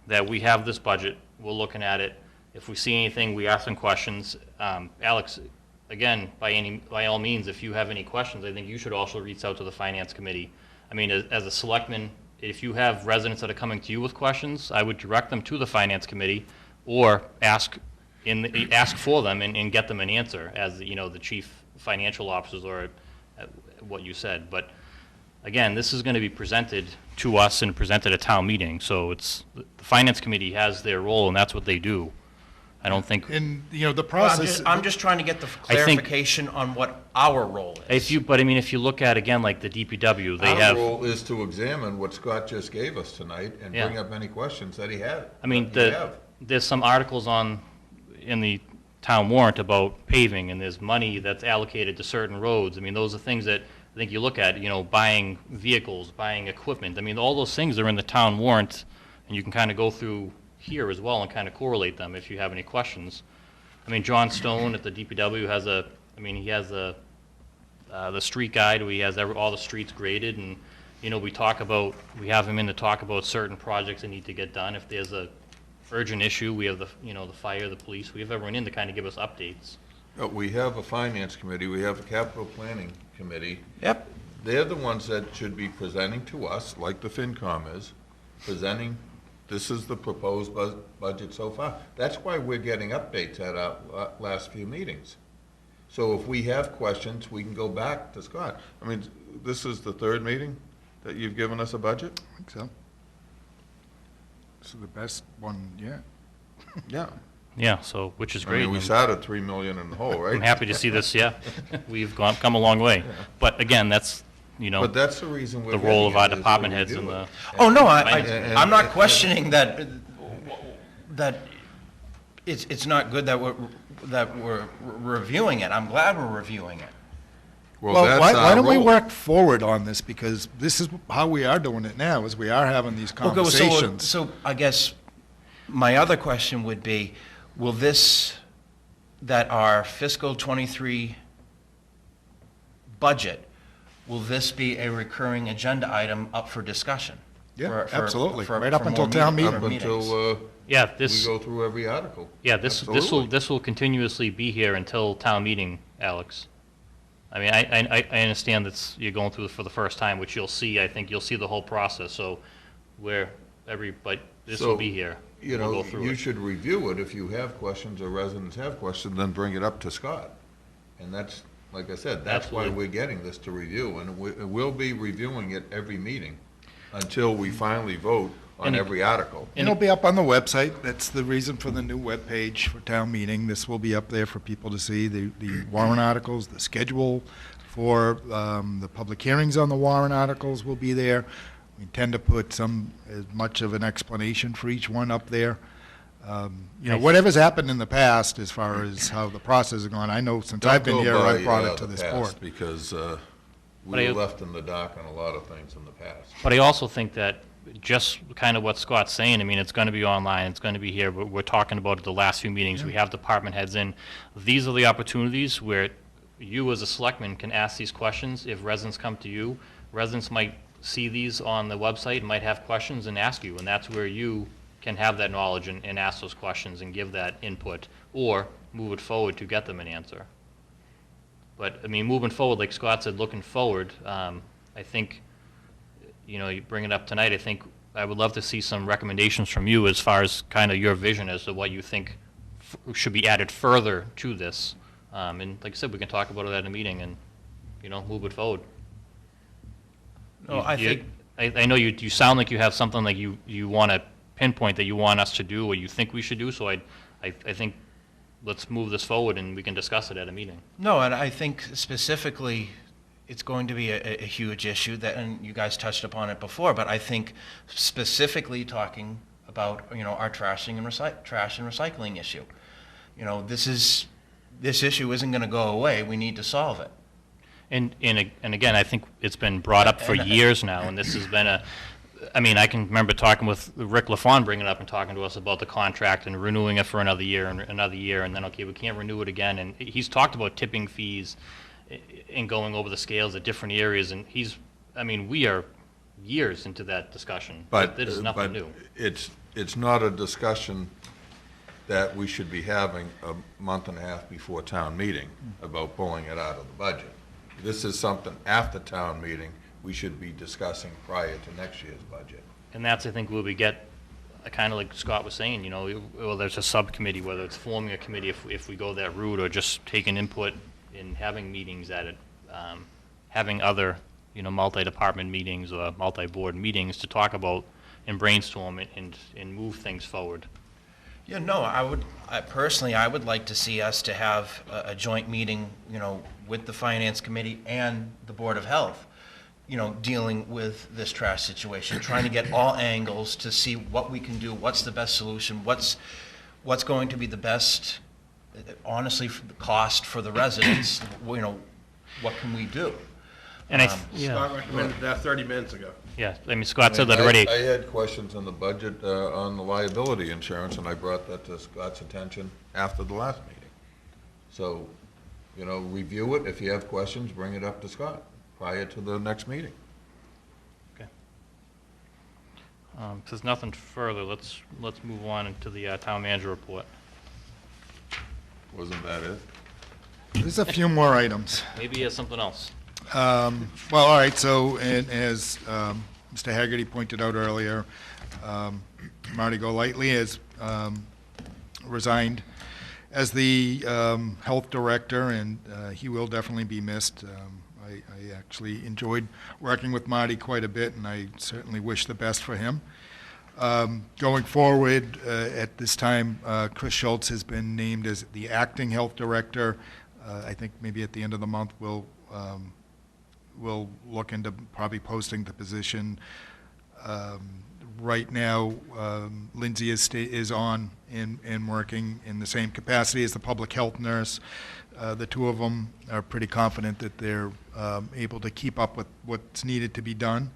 Speaker 1: that we have this budget, we're looking at it. If we see anything, we ask them questions. Alex, again, by all means, if you have any questions, I think you should also reach out to the Finance Committee. I mean, as a selectman, if you have residents that are coming to you with questions, I would direct them to the Finance Committee or ask for them and get them an answer as, the chief financial officers or what you said. But again, this is going to be presented to us and presented at town meeting. So the Finance Committee has their role and that's what they do. I don't think,
Speaker 5: And, the
Speaker 2: Well,
Speaker 5: process.
Speaker 2: I'm just trying to get the
Speaker 1: I think-
Speaker 2: clarification on what our role is.
Speaker 1: but I mean, if you look at, again, like the DPW, they
Speaker 4: Our
Speaker 1: have,
Speaker 4: role is to examine what Scott just gave us tonight and
Speaker 1: Yeah.
Speaker 4: bring up any questions that he had.
Speaker 1: I mean,
Speaker 4: that you have.
Speaker 1: there's some articles in the town warrant about paving, and there's money that's allocated to certain roads. I mean, those are things that I think you look at, buying vehicles, buying equipment. I mean, all those things are in the town warrant, and you can kind of go through here as well and kind of correlate them if you have any questions. I mean, John Stone at the DPW has the street guide, he has all the streets graded, and, we have him in to talk about certain projects that need to get done. If there's a urgent issue, we have the fire, the police, we have everyone in to kind of give us updates.
Speaker 4: We have a finance committee, we have a capital planning committee.
Speaker 2: Yep.
Speaker 4: They're the ones that should be presenting to us, like the FinCom is, presenting, this is the proposed budget so far. That's why we're getting updates at our last few meetings. So if we have questions, we can go back to Scott. I mean, this is the third meeting that you've given us a budget?
Speaker 5: I think so. This is the best one yet.
Speaker 4: Yeah.
Speaker 1: Yeah, so, which is
Speaker 4: I
Speaker 1: great.
Speaker 4: mean, we started 3 million in the hole, right?
Speaker 1: I'm happy to see this, yeah. We've come a long way. But again, that's,
Speaker 4: But that's the reason we're
Speaker 1: the role of our
Speaker 4: getting it, is
Speaker 1: department
Speaker 4: we
Speaker 1: heads
Speaker 4: review
Speaker 1: and the,
Speaker 4: it.
Speaker 2: Oh, no,
Speaker 4: And-
Speaker 2: I'm not questioning that it's not good that we're reviewing it. I'm glad we're reviewing it.
Speaker 5: Well,
Speaker 4: that's
Speaker 5: why
Speaker 4: our
Speaker 5: don't we
Speaker 4: role.
Speaker 5: work forward on this, because this is how we are doing it now, is we are having these
Speaker 2: Okay, well,
Speaker 5: conversations.
Speaker 2: So I guess my other question would be, will this, that our fiscal '23 budget, will this be a recurring agenda item up for discussion?
Speaker 5: Yeah,
Speaker 2: For-
Speaker 5: absolutely.
Speaker 2: for-
Speaker 5: Right up
Speaker 2: for
Speaker 5: until
Speaker 2: more
Speaker 5: town
Speaker 2: meeting-
Speaker 5: meeting.
Speaker 4: Up
Speaker 2: for meetings.
Speaker 4: until
Speaker 1: Yeah,
Speaker 4: we
Speaker 1: this,
Speaker 4: go through every article.
Speaker 1: yeah, this
Speaker 4: Absolutely.
Speaker 1: will continuously be here until town meeting, Alex. I mean, I understand that you're going through it for the first time, which you'll see, I think you'll see the whole process, so but this will
Speaker 4: So,
Speaker 1: be here.
Speaker 4: You
Speaker 1: We'll
Speaker 4: know,
Speaker 1: go through
Speaker 4: you
Speaker 1: it.
Speaker 4: should review it. If you have questions or residents have questions, then bring it up to Scott. And that's, like I said, that's why
Speaker 1: Absolutely.
Speaker 4: we're getting this to review. And we'll be reviewing it every meeting until we finally vote on
Speaker 1: And it-
Speaker 4: every article.
Speaker 5: It'll be up on the website. That's the reason for the new webpage for town meeting. This will be up there for people to see, the warrant articles, the schedule for the public hearings on the warrant articles will be there. We intend to put as much of an explanation for each one up there. You know,
Speaker 1: Nice.
Speaker 5: whatever's happened in the past as far as how the process has gone, I know since I've been
Speaker 4: Don't
Speaker 5: here,
Speaker 4: go
Speaker 5: I've
Speaker 4: by,
Speaker 5: brought it to
Speaker 4: the
Speaker 5: this
Speaker 4: past,
Speaker 5: board.
Speaker 4: Because
Speaker 1: But
Speaker 4: we
Speaker 1: I-
Speaker 4: were left in the dark on a lot of things in the past.
Speaker 1: But I also think that just kind of what Scott's saying, I mean, it's going to be online, it's going to be here, but we're talking about it the last few meetings, we have department heads in. These are the opportunities where you as a selectman can ask these questions. If residents come to you, residents might see these on the website, might have questions and ask you, and that's where you can have that knowledge and ask those questions and give that input, or move it forward to get them an answer. But, I mean, moving forward, like Scott said, looking forward, I think, you know, you bring it up tonight, I think I would love to see some recommendations from you as far as kind of your vision as to what you think should be added further to this. And like I said, we can talk about it at a meeting and, you know, move it forward.
Speaker 2: No, I think,
Speaker 1: I know you sound like you have something like you want to pinpoint that you want us to do or you think we should do, so I think let's move this forward and we can discuss it at a meeting.
Speaker 2: no, and I think specifically, it's going to be a huge issue that, and you guys touched upon it before, but I think specifically talking about, you know, our trash and recycling issue. You know, this issue isn't going to go away. We need to solve it.
Speaker 1: And again, I think it's been brought up for
Speaker 2: And-
Speaker 1: years now, and this has been I mean, I can remember talking with Rick LaFawn, bringing it up and talking to us about the contract and renewing it for another year, and then, okay, we can't renew it again, and he's talked about tipping fees and going over the scales at different areas, and I mean, we are years into that discussion.
Speaker 4: But,
Speaker 1: That is nothing
Speaker 4: but
Speaker 1: new.
Speaker 4: it's not a discussion that we should be having a month and a half before town meeting about pulling it out of the budget. This is something after town meeting we should be discussing prior to next year's budget.
Speaker 1: And that's, I think, where we get, kind of like Scott was saying, you know, well, there's a subcommittee, whether it's forming a committee if we go that route, or just taking input in having meetings at it, having other, you know, multi-department meetings or multi-board meetings to talk about and brainstorm and move things forward.
Speaker 2: Yeah, no, personally, I would like to see us to have a joint meeting, you know, with the Finance Committee and the Board of Health, you know, dealing with this trash situation, trying to get all angles to see what we can do, what's the best solution, what's going to be the best, honestly, for the cost for the residents, you know, what can we do?
Speaker 1: And
Speaker 3: Scott recommended that 30 minutes ago.
Speaker 1: yeah, I mean, Scott said that already.
Speaker 4: I had questions on the budget, on the liability insurance, and I brought that to Scott's attention after the last meeting. So, you know, review it. If you have questions, bring it up to Scott prior to the next meeting.
Speaker 1: If there's nothing further, let's move on into the town manager report.
Speaker 4: Wasn't that it?
Speaker 5: There's a few more items.
Speaker 1: Maybe he has something else.
Speaker 5: Well, all right, so, and as Mr. Haggerty pointed out earlier, Marty Golightly has resigned as the health director, and he will definitely be missed. I actually enjoyed working with Marty quite a bit, and I certainly wish the best for him. Going forward, at this time, Chris Schultz has been named as the acting health director. I think maybe at the end of the month, we'll look into probably posting the position. Right now, Lindsay is on and working in the same capacity as the public health nurse. The two of them are pretty confident that they're able to keep up with what's needed to be done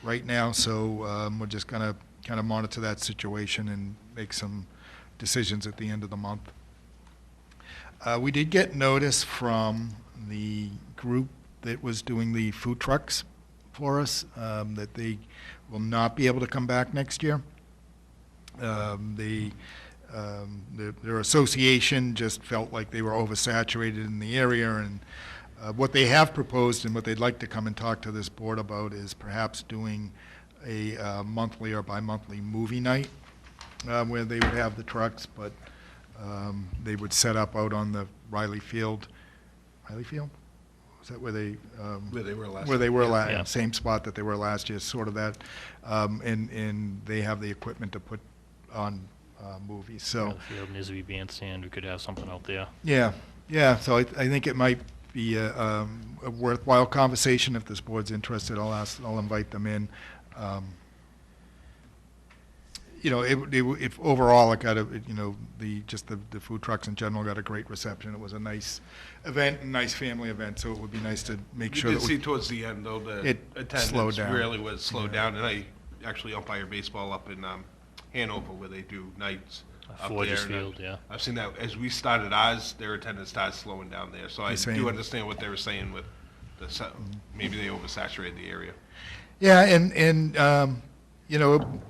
Speaker 5: right now, so we're just going to kind of monitor that situation and make some decisions at the end of the month. We did get notice from the group that was doing the food trucks for us that they will not be able to come back next year. Their association just felt like they were oversaturated in the area, and what they have proposed and what they'd like to come and talk to this board about is perhaps doing a monthly or bi-monthly movie night where they would have the trucks, but they would set up out on the Riley Field. Riley Field? Is that where they?
Speaker 3: Where they were last
Speaker 5: Where they were
Speaker 3: year.
Speaker 1: Yeah.
Speaker 5: same spot that they were last year, sort of that. And they have the equipment to put on movies, so.
Speaker 1: The field needs to be bandstand, we could have something out there.
Speaker 5: Yeah, so I think it might be a worthwhile conversation. If this board's interested, I'll invite them in. You know, if overall it got the food trucks in general got a great reception. It was a nice event, a nice family event, so it would be nice to make
Speaker 3: You
Speaker 5: sure
Speaker 3: did
Speaker 5: that
Speaker 3: see towards the end, though, the
Speaker 5: It
Speaker 3: attendance
Speaker 5: slowed down.
Speaker 3: really was slowed down, and I actually umpire baseball up in Hanover, where they do nights up
Speaker 1: Forges
Speaker 3: there. and
Speaker 1: Field, yeah.
Speaker 3: I've seen that, as we started ours, their attendance started slowing down there, so I
Speaker 5: The same.
Speaker 3: do understand what they were saying with maybe they oversaturated the area.
Speaker 5: Yeah, and you know,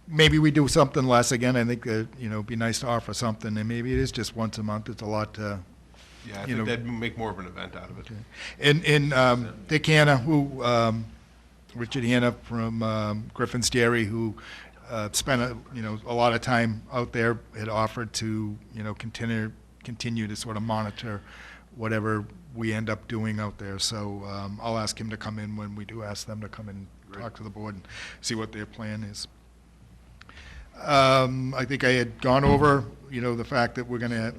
Speaker 5: maybe we do something less again. I think you know, it'd be nice to offer something, and maybe it is just once a month. It's a lot to.
Speaker 3: Yeah, I
Speaker 5: You
Speaker 3: think
Speaker 5: know-
Speaker 3: that'd make more of an event out of it.
Speaker 5: And Dick Hanna, who Richard Hanna from Griffin's Dairy, who spent a lot of time out there, had offered to continue to sort of monitor whatever we end up doing out there. So I'll ask him to come in when we do ask them to come and talk to the board and see what their plan is. I think I had gone over, the fact that we're going to,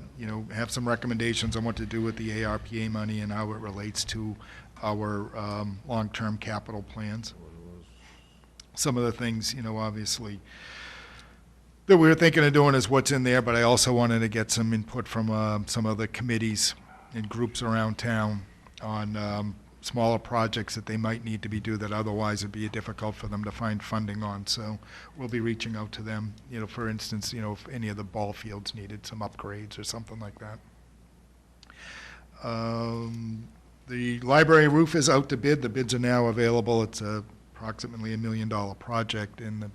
Speaker 5: have some recommendations on what to do with the ARPA money and how it relates to our long-term capital plans. Some of the things, obviously, that we were thinking of doing is what's in there, but I also wanted to get some input from some of the committees and groups around town on smaller projects that they might need to be do that otherwise would be difficult for them to find funding on. So we'll be reaching out to them, for instance, if any of the ball fields needed some upgrades or something like that. The library roof is out to bid. The bids are now available. It's approximately $1 million project, and the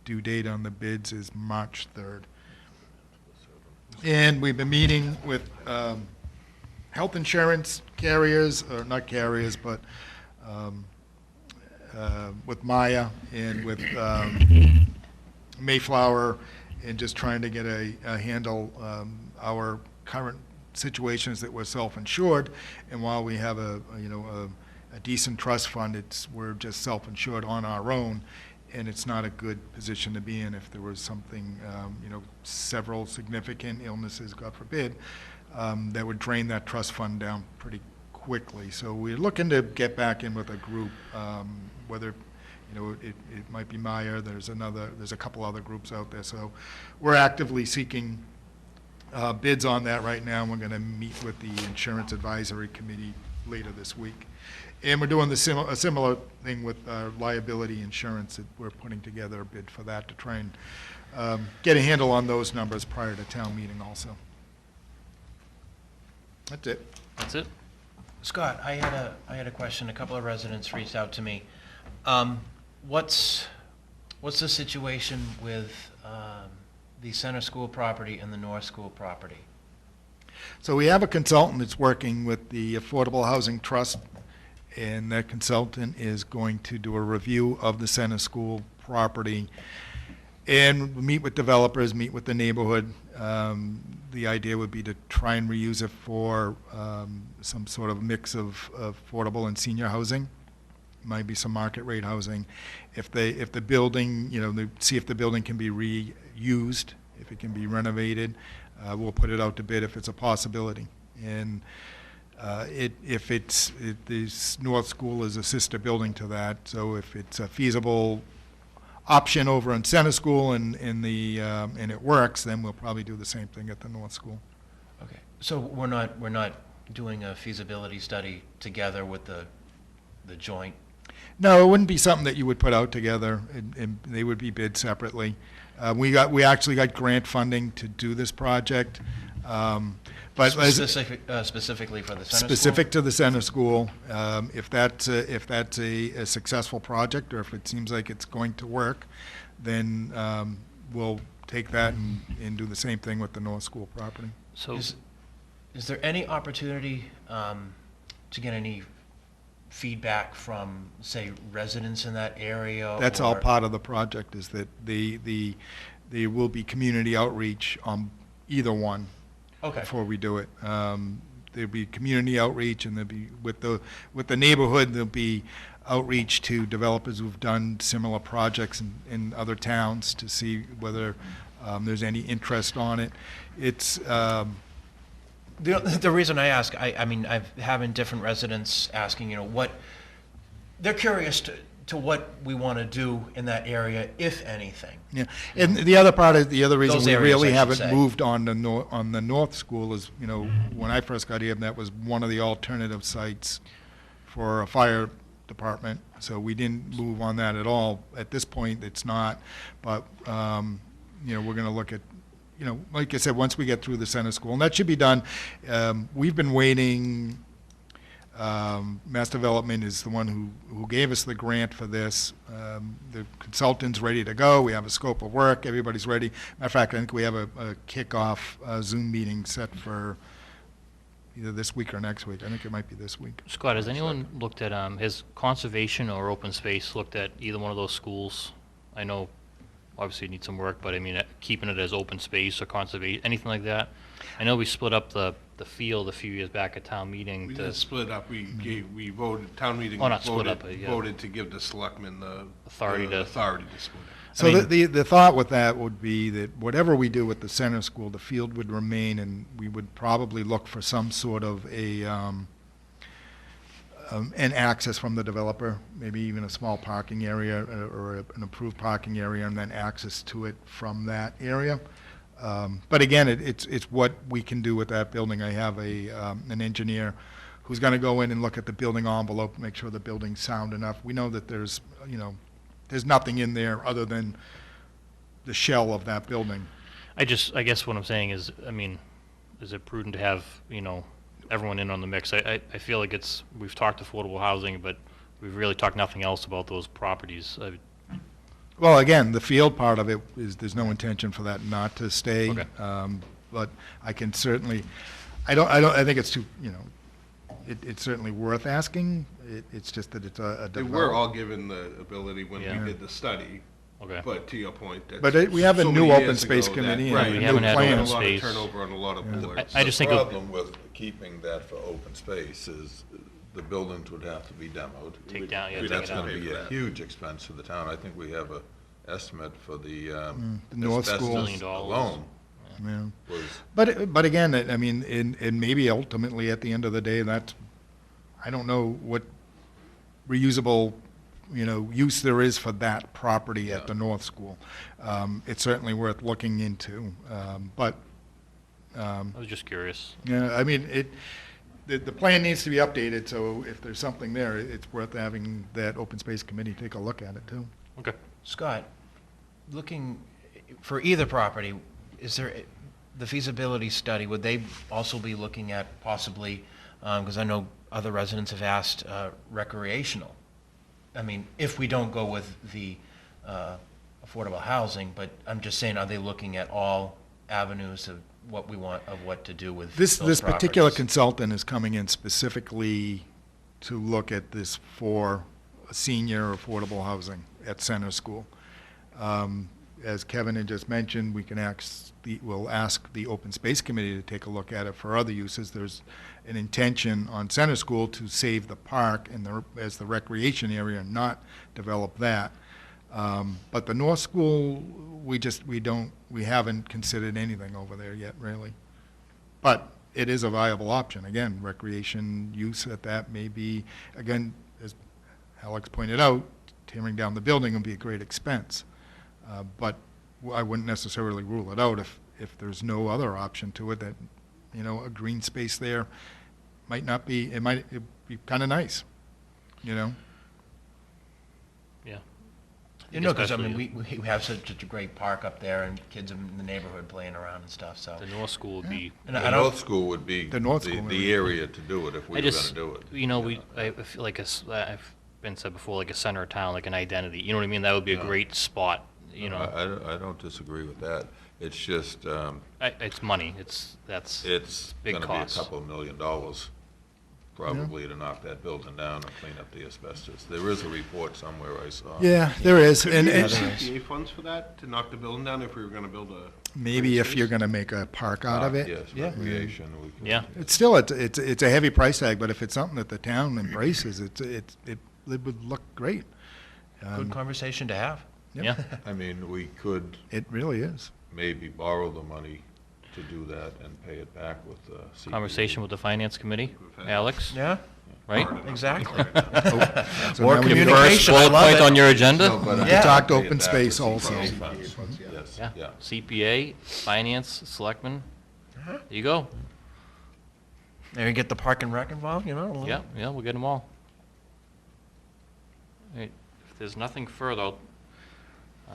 Speaker 5: due date on the bids is March 3rd. And we've been meeting with health insurance carriers, or not carriers, but with Maya and with Mayflower, and just trying to get a handle. Our current situation is that we're self-insured, and while we have a decent trust fund, we're just self-insured on our own, and it's not a good position to be in if there was something, several significant illnesses, God forbid, that would drain that trust fund down pretty quickly. So we're looking to get back in with a group, whether, it might be Meyer, there's a couple other groups out there. So we're actively seeking bids on that right now. We're going to meet with the Insurance Advisory Committee later this week. And we're doing a similar thing with liability insurance. That we're putting together a bid for that to try and get a handle on those numbers prior to town meeting also. That's it.
Speaker 1: That's it?
Speaker 2: Scott, I had a question. A couple of residents reached out to me. What's the situation with the Center School property and the North School property?
Speaker 5: So we have a consultant that's working with the Affordable Housing Trust, and that consultant is going to do a review of the Center School property and meet with developers, meet with the neighborhood. The idea would be to try and reuse it for some sort of mix of affordable and senior housing. Might be some market rate housing. If the building, see if the building can be reused, if it can be renovated, we'll put it out to bid if it's a possibility. And if this North School is a sister building to that, so if it's a feasible option over in Center School and it works, then we'll probably do the same thing at the North School.
Speaker 2: Okay, so we're not doing a feasibility study together with the joint?
Speaker 5: No, it wouldn't be something that you would put out together, and they would be bid separately. We actually got grant funding to do this project, but
Speaker 2: Specifically for the center school?
Speaker 5: specific to the Center School. If that's a successful project, or if it seems like it's going to work, then we'll take that and do the same thing with the North School property.
Speaker 1: So,
Speaker 2: Is there any opportunity to get any feedback from, say, residents in that area?
Speaker 5: That's all
Speaker 2: or-
Speaker 5: part of the project, is that there will be community outreach on either one.
Speaker 2: Okay.
Speaker 5: Before we do it. There'll be community outreach, and there'll be, with the neighborhood, there'll be outreach to developers who've done similar projects in other towns to see whether there's any interest on it. It's,
Speaker 2: The reason I ask, I mean, I've having different residents asking, what, they're curious to what we want to do in that area, if anything.
Speaker 5: yeah, and the other part is, the other reason
Speaker 2: Those
Speaker 5: we
Speaker 2: areas,
Speaker 5: really
Speaker 2: I should
Speaker 5: haven't
Speaker 2: say.
Speaker 5: moved on the North School is, when I first got here, that was one of the alternative sites for a fire department, so we didn't move on that at all. At this point, it's not, but, we're going to look at, like I said, once we get through the Center School, and that should be done. We've been waiting. Mass Development is the one who gave us the grant for this. The consultant's ready to go. We have a scope of work. Everybody's ready. Matter of fact, I think we have a kickoff Zoom meeting set for either this week or next week. I think it might be this week.
Speaker 1: Scott, has anyone looked at, has conservation or open space looked at either one of those schools? I know, obviously, it needs some work, but I mean, keeping it as open space or conservation, anything like that? I know we split up the field a few years back at town meeting.
Speaker 3: We
Speaker 1: to-
Speaker 3: didn't split up, we voted, town meeting
Speaker 1: Oh, not split
Speaker 3: voted,
Speaker 1: up, but yeah.
Speaker 3: voted to give the selectmen the
Speaker 1: Authority to-
Speaker 3: authority to split it.
Speaker 5: So
Speaker 1: I mean-
Speaker 5: the thought with that would be that whatever we do with the Center School, the field would remain, and we would probably look for some sort of an access from the developer, maybe even a small parking area or an improved parking area, and then access to it from that area. But again, it's what we can do with that building. I have an engineer who's going to go in and look at the building envelope, make sure the building's sound enough. We know that there's nothing in there other than the shell of that building.
Speaker 1: I guess what I'm saying is, I mean, is it prudent to have, everyone in on the mix? I feel like we've talked affordable housing, but we've really talked nothing else about those properties.
Speaker 5: Well, again, the field part of it is, there's no intention for that not to stay.
Speaker 1: Okay.
Speaker 5: But I can certainly, I think it's too, it's certainly worth asking. It's just that it's a
Speaker 3: They were
Speaker 5: develop-
Speaker 3: all given the ability when
Speaker 1: Yeah.
Speaker 3: we did the study,
Speaker 1: Okay.
Speaker 3: but to your point, that's
Speaker 5: But we have a
Speaker 3: so
Speaker 5: new
Speaker 3: many
Speaker 5: open
Speaker 3: years
Speaker 5: space
Speaker 3: ago that-
Speaker 5: committee and
Speaker 3: right,
Speaker 5: a
Speaker 1: We
Speaker 5: new
Speaker 1: haven't had
Speaker 3: plan.
Speaker 1: open
Speaker 3: A lot of
Speaker 1: space.
Speaker 3: turnover on a lot of boards.
Speaker 1: I just think of-
Speaker 4: The problem with keeping that for open space is the buildings would have to be demoed.
Speaker 1: Take down, yeah, take
Speaker 4: That's
Speaker 1: it
Speaker 4: going
Speaker 3: down.
Speaker 4: to be a huge expense to the town. I think we have a estimate for the
Speaker 5: the North
Speaker 4: asbestos
Speaker 5: School.
Speaker 1: $1 million.
Speaker 4: alone
Speaker 5: Yeah.
Speaker 4: was,
Speaker 5: But again, I mean, and maybe ultimately at the end of the day, I don't know what reusable, use there is for that property at
Speaker 3: Yeah.
Speaker 5: the North School. It's certainly worth looking into, but,
Speaker 1: I was just curious.
Speaker 5: yeah, I mean, the plan needs to be updated, so if there's something there, it's worth having that open space committee take a look at it too.
Speaker 1: Okay.
Speaker 2: Scott, looking for either property, is there the feasibility study, would they also be looking at possibly, because I know other residents have asked, recreational? I mean, if we don't go with the affordable housing, but I'm just saying, are they looking at all avenues of what we want, of what to do with
Speaker 5: This
Speaker 2: those
Speaker 5: particular
Speaker 2: properties?
Speaker 5: consultant is coming in specifically to look at this for senior affordable housing at Center School. As Kevin had just mentioned, we'll ask the Open Space Committee to take a look at it for other uses. There's an intention on Center School to save the park as the recreation area and not develop that. But the North School, we haven't considered anything over there yet, really. But it is a viable option. Again, recreation use at that may be, again, as Alex pointed out, tearing down the building would be a great expense. But I wouldn't necessarily rule it out if there's no other option to it, that, you know, a green space there might not be, it'd be kind of nice, you know?
Speaker 1: Yeah.
Speaker 2: You know, because, I
Speaker 1: Especially-
Speaker 2: mean, we have such a great park up there, and kids in the neighborhood playing around and stuff, so.
Speaker 1: The North School would be,
Speaker 2: And
Speaker 4: The
Speaker 2: I don't,
Speaker 4: North School would be
Speaker 5: The North School
Speaker 4: the area to do it if we
Speaker 1: I
Speaker 4: were gonna
Speaker 1: just,
Speaker 4: do it.
Speaker 1: you know, I feel like I've been said before, like a center of town, like an identity, you know what I mean? That would be a
Speaker 4: Yeah.
Speaker 1: great spot, you know?
Speaker 4: I don't disagree with that. It's just,
Speaker 1: It's money, that's
Speaker 4: it's
Speaker 1: big
Speaker 4: gonna be a
Speaker 1: costs.
Speaker 4: couple of $1 million probably to knock that building down and clean up the asbestos. There is a report somewhere I saw.
Speaker 5: Yeah, there is,
Speaker 3: Could
Speaker 5: and
Speaker 3: we
Speaker 5: and
Speaker 3: use CPA funds for that, to knock the building down if we were gonna build a?
Speaker 5: maybe if you're gonna make a park out of it.
Speaker 4: Yes,
Speaker 2: Yeah.
Speaker 4: recreation, we could.
Speaker 1: Yeah.
Speaker 5: It's still, it's a heavy price tag, but if it's something that the town embraces, it would look great.
Speaker 2: good conversation to have.
Speaker 5: Yep.
Speaker 1: Yeah,
Speaker 4: I mean, we could
Speaker 5: It really is.
Speaker 4: maybe borrow the money to do that and pay it back with CPA.
Speaker 1: conversation with the finance committee, Alex,
Speaker 2: Yeah,
Speaker 1: right?
Speaker 2: exactly.
Speaker 5: So
Speaker 2: More
Speaker 5: now we need-
Speaker 2: communication.
Speaker 1: First
Speaker 2: I
Speaker 1: bullet
Speaker 2: love
Speaker 1: point
Speaker 2: it.
Speaker 1: on your agenda?
Speaker 4: No, but I
Speaker 2: Yeah.
Speaker 5: Talked
Speaker 4: pay it
Speaker 5: open
Speaker 4: back
Speaker 5: space
Speaker 4: with
Speaker 5: also.
Speaker 4: CPA funds. Yes,
Speaker 1: Yeah,
Speaker 4: yeah.
Speaker 1: CPA, finance, selectmen, there you go.
Speaker 2: There you get the park and rec involved, you know? a little-
Speaker 1: Yeah, yeah, we'll get them all. All right, if there's nothing further, I'll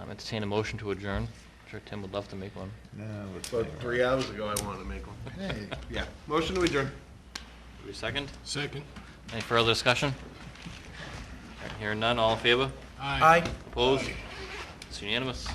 Speaker 1: entertain a motion to adjourn. I'm sure Tim would love to make one.
Speaker 4: No, let's
Speaker 3: About
Speaker 4: hang around.
Speaker 3: 3 hours ago, I wanted to make one.
Speaker 5: Hey,
Speaker 3: Yeah, motion to adjourn.
Speaker 1: Do we second?
Speaker 7: Second.
Speaker 1: Any further discussion? All right, hearing none, all in favor?
Speaker 7: Aye.
Speaker 2: Aye.
Speaker 1: Opposed? It's unanimous.